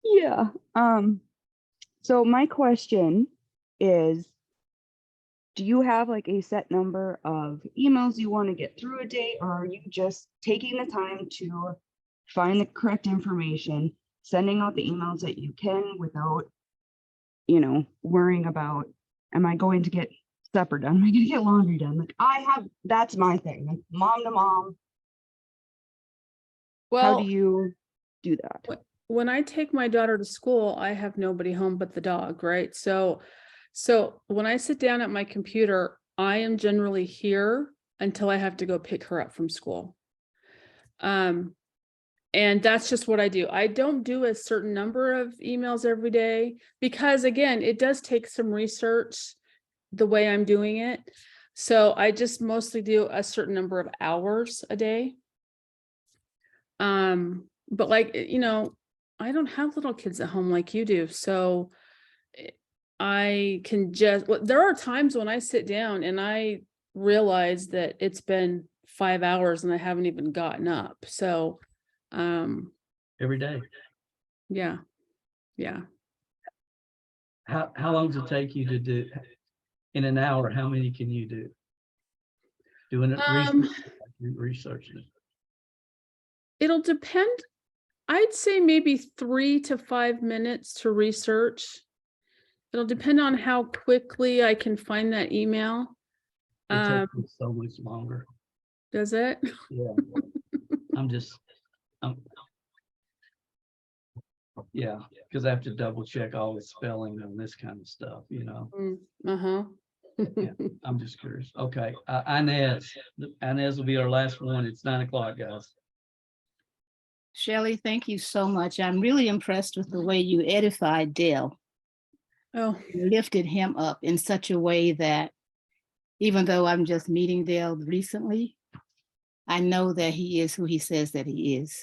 yeah. So my question is, do you have like a set number of emails you want to get through a day, or are you just taking the time to find the correct information, sending out the emails that you can without, worrying about, am I going to get supper done? Am I going to get laundry done? Like that's my thing, like mom to mom. How do Well, you do that? when I take my daughter to school, I have nobody home but the dog, right? So when I sit down at my computer, I am generally here until I have to go pick her up from school. And that's just what I do. I don't do a certain number of emails every day because, again, it does take some research the way I'm doing it. So I just mostly do a certain number of hours a day. But like, I don't have little kids at home like you do. So I can there are times when I sit down and I realize that it's been 5 hours and I haven't even gotten up. So, Every day. yeah. How long does it take you to do in an hour? How many can you do? Doing it, researching it. It'll depend. I'd say maybe 3 to 5 minutes to research. It'll depend on how quickly I can find that email. It takes me so much longer. Does it? Yeah. Yeah, because I have to double check all the spelling and this kind of stuff, Uh-huh. Yeah. I'm just curious. Okay, Inez will be our last one. It's 9 o'clock, guys. Shellie, thank you so much. I'm really impressed with the way you edified Dale. Oh, You lifted him up in such a way that even though I'm just meeting Dale recently, I know that he is who he says that he is.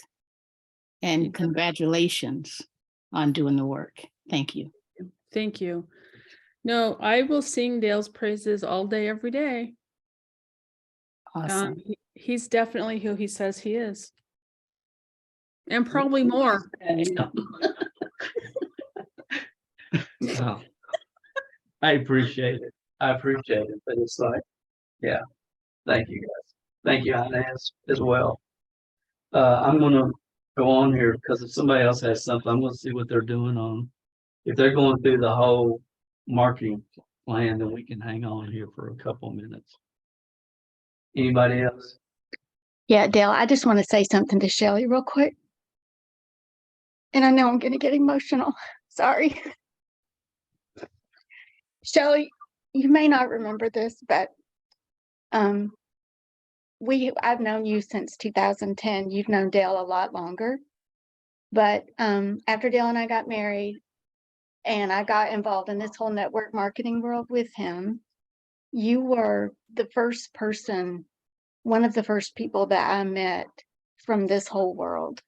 And congratulations on doing the work. Thank you. thank you. No, I will sing Dale's praises all day, every day. Awesome. He's definitely who he says he is. And probably more. Oh, I appreciate it. But it's like, yeah, thank you guys. Thank you, Inez, as well. I'm gonna go on here because if somebody else has something, I'm gonna see what they're doing if they're going through the whole marketing plan, then we can hang on here for a couple minutes. Anybody else? Yeah, Dale, I just want to say something to Shellie real quick. And I know I'm going to get emotional. Sorry. Shellie, you may not remember this, but I've known you since 2010. You've known Dale a lot longer. But after Dale and I got married and I got involved in this whole network marketing world with him, you were the first person, one of the first people that I met from this whole world.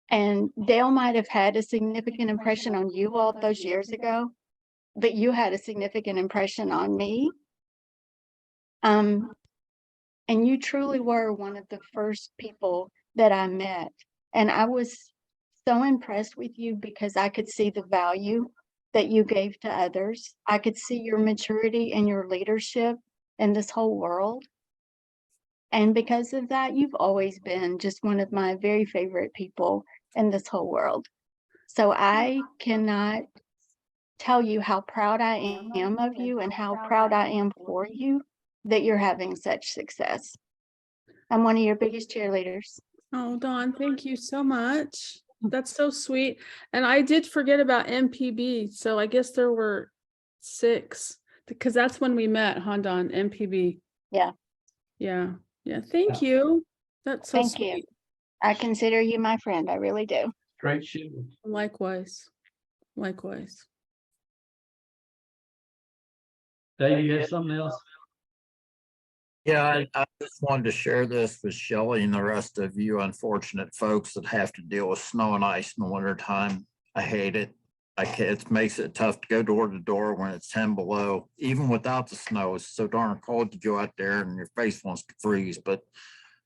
And Dale might have had a significant impression on you all those years ago, but you had a significant impression on me. And you truly were one of the first people that I met. And I was so impressed with you because I could see the value that you gave to others. I could see your maturity and your leadership in this whole world. And because of that, you've always been just one of my very favorite people in this whole world. So I cannot tell you how proud I am of you and how proud I am for you that you're having such success. I'm one of your biggest cheerleaders. Oh, Dawn, thank you so much. That's so sweet. And I did forget about MPB. So I guess there were 6 because that's when we met, huh, Dawn? MPB. Yeah. Yeah. Yeah. Thank you. That's so Thank you. sweet. I consider you my friend. I really do. Great shoe. Likewise. Likewise. Dave, you have something else? Yeah, I just wanted to share this with Shellie and the rest of you unfortunate folks that have to deal with snow and ice in the wintertime. I hate it. It makes it tough to go door to door when it's 10 below. Even without the snow, it's so darn cold to go out there and your face wants to freeze. But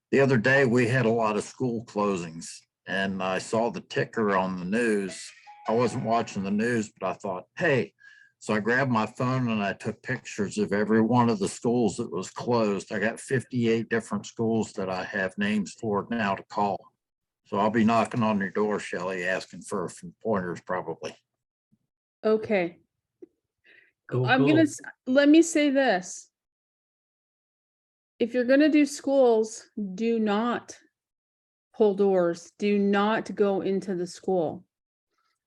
the other day we had a lot of school closings and I saw the ticker on the news. I wasn't watching the news, but I thought, hey, so I grabbed my phone and I took pictures of every one of the schools that was closed. I got 58 different schools that I have names for now to call. So I'll be knocking on your door, Shellie, asking for some pointers probably. Okay. Cool, Let me say this. If you're gonna do schools, do not pull doors. Do not go into the school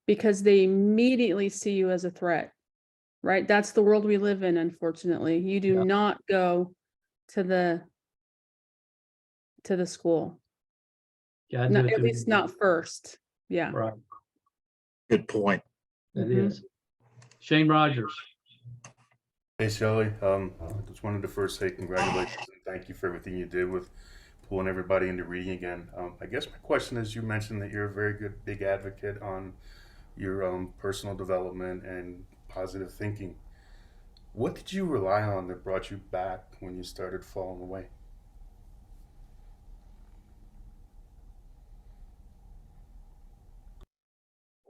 because they immediately see you as a threat. Right? That's the world we live in, unfortunately. You do not go to the school. Yeah, At least not first. Yeah. Right. Good point. That is. Shane Rogers. Hey Shellie, I just wanted to first say congratulations and thank you for everything you did with pulling everybody into reading again. I guess my question is, you mentioned that you're a very good big advocate on your personal development and positive thinking. What did you rely on that brought you back when you started falling away?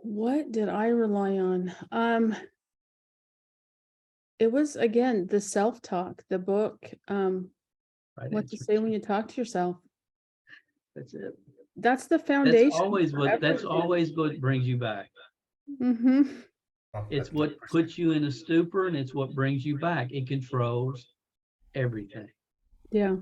What did I rely on? It was again the self-talk, the book, Right what to answer. say when you talk to yourself. That's it. That's the foundation. That's always what brings you back. Mm-hmm. Oh, It's that's what 100%. puts you in a stupor and it's what brings you back. It controls everything. Yeah.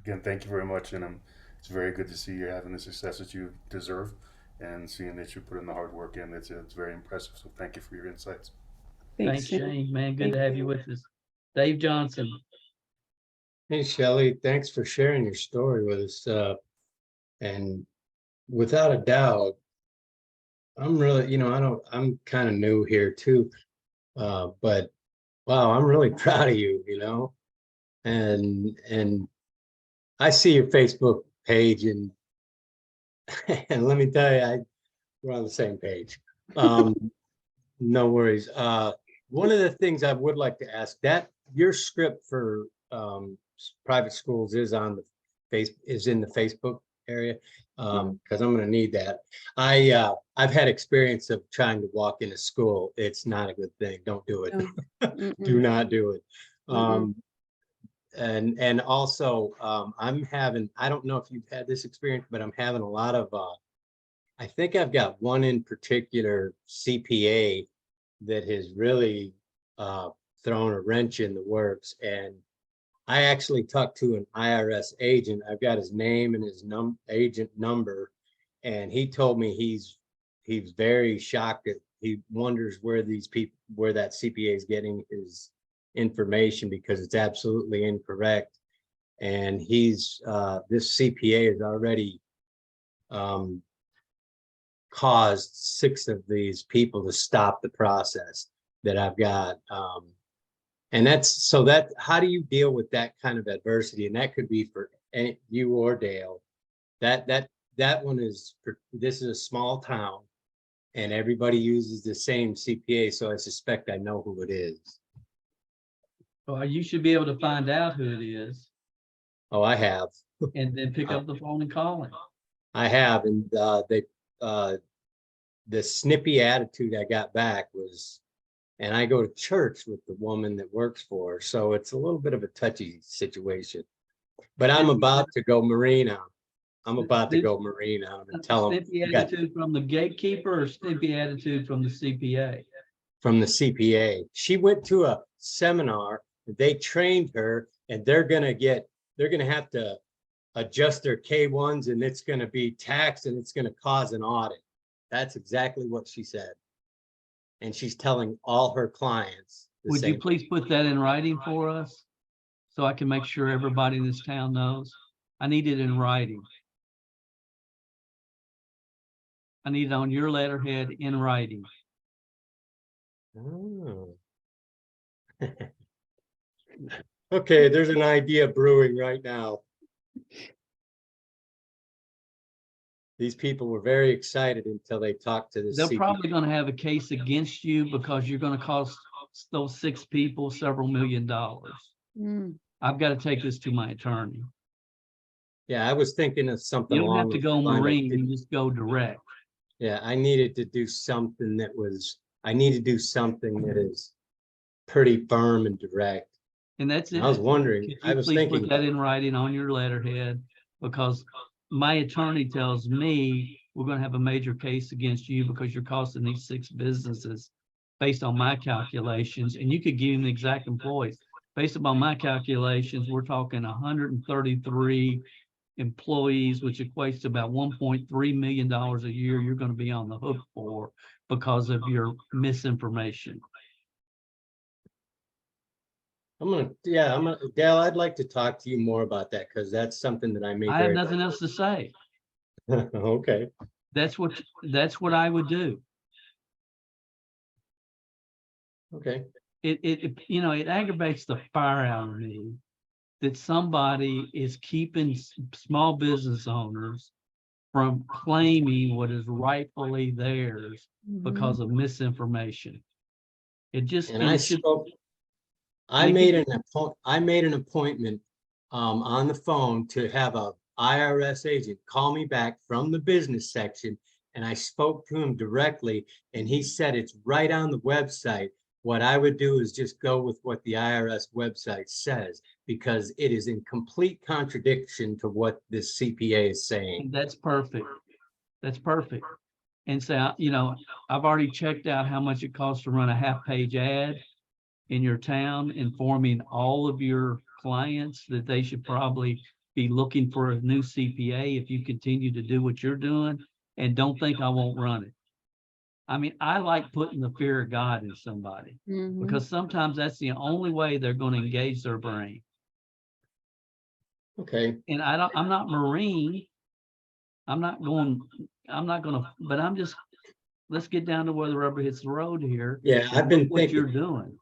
Again, thank you very much, and it's very good to see you having the success that you deserve, and seeing that you put in the hard work in. It's very impressive. So thank you for your insights. Thanks, Shane. Man, good to have you with us. Dave Johnson. Hey, Shellie, thanks for sharing your story with us. And without a doubt, I'm really, I'm kind of new here too. But wow, I'm really proud of you, and I see your Facebook page and and let me tell you, we're on the same page. No worries. One of the things I would like to ask, that your script for private schools is on the in the Facebook area, because I'm going to need that. I've had experience of trying to walk into school. It's not a good thing. Don't do it. Do not do it. And also I'm having, I don't know if you've had this experience, but I'm having a lot of I think I've got one in particular CPA that has really thrown a wrench in the works. And I actually talked to an IRS agent. I've got his name and his agent number, and he told me he's very shocked that he wonders where that CPA is getting his information, because it's absolutely incorrect. And this CPA has already caused 6 of these people to stop the process that I've got And so how do you deal with that kind of adversity? And that could be for you or Dale. That one is, this is a small town and everybody uses the same CPA. So I suspect I know who it is. Well, you should be able to find out who it is Oh, I have. and then pick up the phone and call him. I have. And the snippy attitude I got back was, and I go to church with the woman that works for her. So it's a little bit of a touchy situation, but I'm about to go Marine on. I'm about to go Marine on and tell them. Snippy attitude from the gatekeeper or snippy attitude from the CPA? From the CPA. She went to a seminar, they trained her, and they're gonna have to adjust their K1s, and it's gonna be taxed and it's gonna cause an audit. That's exactly what she said. And she's telling all her clients. Would you please put that in writing for us? So I can make sure everybody in this town knows. I need it in writing. I need it on your letterhead in writing. Oh. Okay, there's an idea brewing right now. These people were very excited until they talked to the They're CPA. probably going to have a case against you because you're going to cost those 6 people several $1 million. I've got to take this to my attorney. Yeah, I was thinking of something. You don't have along to those go lines. Marine, you just go direct. Yeah, I needed to do something that is pretty firm and direct. And that's it. I was wondering, Could I you was please thinking, put that in writing on your letterhead? Because my attorney tells me we're going to have a major case against you because you're costing these 6 businesses based on my calculations. And you could give them the exact employees. Based upon my calculations, we're talking 133 employees, which equates to about $1.3 million a year you're going to be on the hook for because of your misinformation. Dale, I'd like to talk to you more about that because that's something that I may. I have nothing else to say. Okay. That's what I would do. Okay. It aggravates the fire out of me that somebody is keeping small business owners from claiming what is rightfully theirs because of misinformation. It just. And I made an appointment on the phone to have a IRS agent call me back from the business section, and I spoke to him directly, and he said it's right on the website. What I would do is just go with what the IRS website says, because it is in complete contradiction to what this CPA is saying. That's perfect. That's perfect. And so, I've already checked out how much it costs to run a half-page ad in your town, informing all of your clients that they should probably be looking for a new CPA if you continue to do what you're doing, and don't think I won't run it. I mean, I like putting the fear of God in somebody because sometimes that's the only way they're going to engage their brain. Okay. And I'm not Marine. But let's get down to where the rubber hits the road here. Yeah, I've been what thinking you're doing.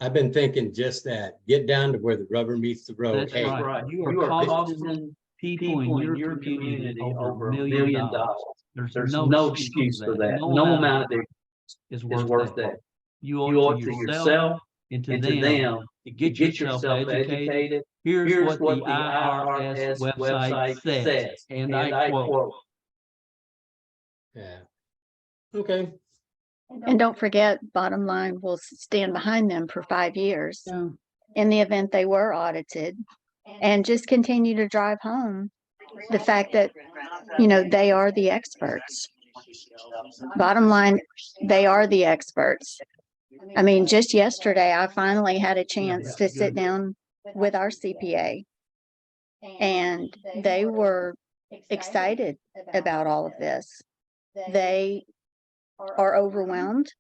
I've been thinking just that. Get down to where the rubber meets the road. That's right. You are costing people in your community over $1 million. There's no excuse for that. No amount of it is worth that. You owe it to yourself and to them to get yourself educated. Here's what the IRS website says, and I quote. Yeah. Okay. And don't forget, bottom line, we'll stand behind them for 5 years in the event they were audited, and just continue to drive home the fact that, they are the experts. Bottom line, they are the experts. I mean, just yesterday, I finally had a chance to sit down with our CPA, and they were excited about all of this. They are overwhelmed,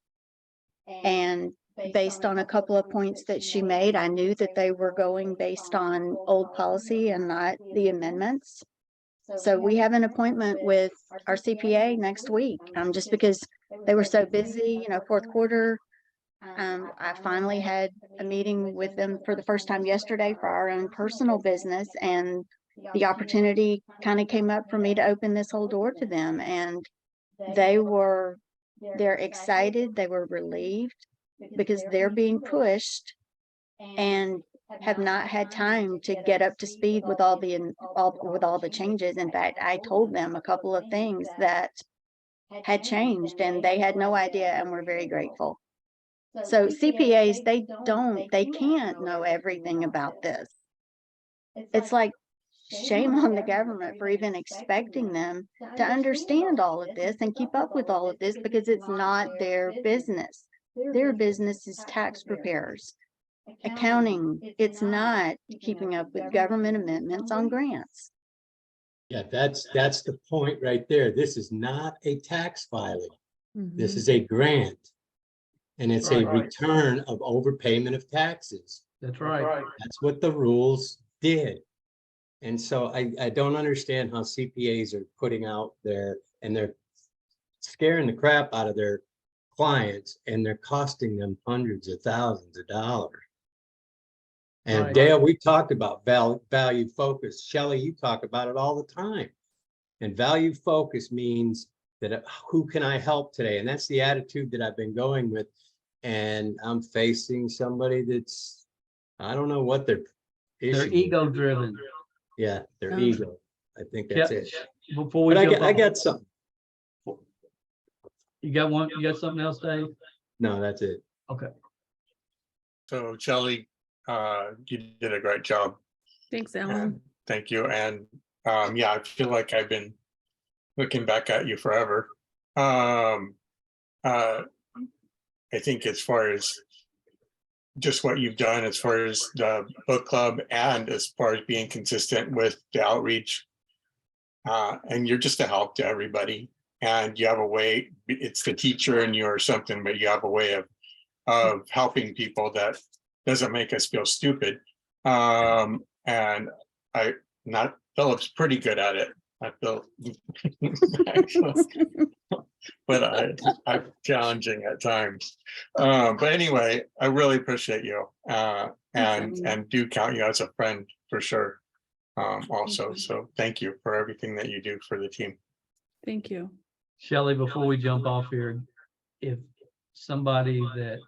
and based on a couple of points that she made, I knew that they were going based on old policy and not the amendments. So we have an appointment with our CPA next week, just because they were so busy, fourth quarter. I finally had a meeting with them for the first time yesterday for our own personal business, and the opportunity kind of came up for me to open this whole door to them, and they're excited, they were relieved because they're being pushed and have not had time to get up to speed with all the changes. In fact, I told them a couple of things that had changed and they had no idea, and we're very grateful. So CPAs, they can't know everything about this. It's like, shame on the government for even expecting them to understand all of this and keep up with all of this, because it's not their business. Their business is tax preparers, accounting. It's not keeping up with government amendments on grants. Yeah, that's the point right there. This is not a tax filing. This is a grant. And it's a return of overpayment of taxes. That's right. That's what the rules did. And so I don't understand how CPAs are putting out there and they're scaring the crap out of their clients, and they're costing them hundreds of thousands of dollars. And Dale, we talked about value focus. Shellie, you talk about it all the time. And value focus means that who can I help today? And that's the attitude that I've been going with. And I'm facing somebody that's, I don't know what their issue They're ego driven. Yeah, their ego. I think that's it. Before we But I got something. You got one? You got something else, Dave? No, that's it. Okay. So Shellie, you did a great job. Thanks, Alan. And thank you. And yeah, I feel like I've been looking back at you forever. I think as far as just what you've done, as far as the book club and as far as being consistent with the outreach, and you're just a help to everybody. And you have a way, it's the teacher and you or something, but you have a way of helping people that doesn't make us feel stupid. And Philip's pretty good at it. I feel, but I'm challenging at times. But anyway, I really appreciate you, and do count you as a friend for sure. Also, so thank you for everything that you do for the team. Thank you. Shellie, before we jump off here, if somebody that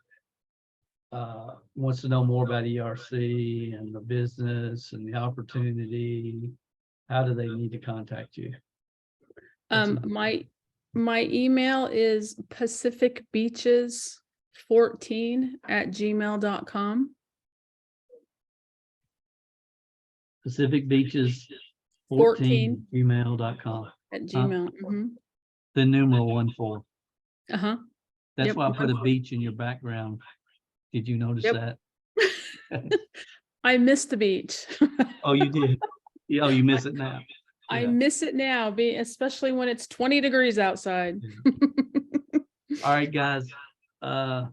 wants to know more about ERC and the business and the opportunity, how do they need to contact you? My email is pacificbeaches14@gmail.com. Pacific Beaches 14 gmail.com. At Gmail. The numeral 14. That's Yep. why I put a beach in your background. Did you notice that? I missed the beach. Oh, you did. Oh, you miss it now. I miss it now, especially when it's 20 degrees outside. All right, guys. We're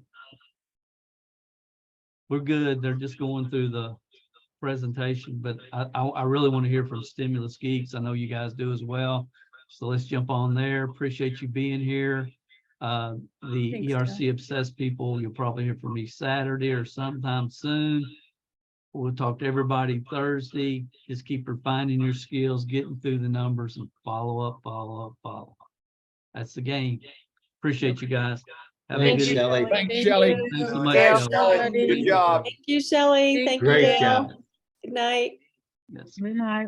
good. They're just going through the presentation, but I really want to hear from Stimulus Geeks. I know you guys do as well. So let's jump on there. Appreciate you being here. The Thanks, ERC Obsessed people, you'll probably hear from me Saturday or sometime soon. We'll talk to everybody Thursday. Just keep refining your skills, getting through the numbers, and follow up. That's the game. Appreciate you guys. Have a Thanks, good Shellie. Thanks, Shellie. Thanks so much, Yeah, Shellie. Good job. Thank you, Shellie. Thank you, Great Dale. job. Good night. Yes. Good night.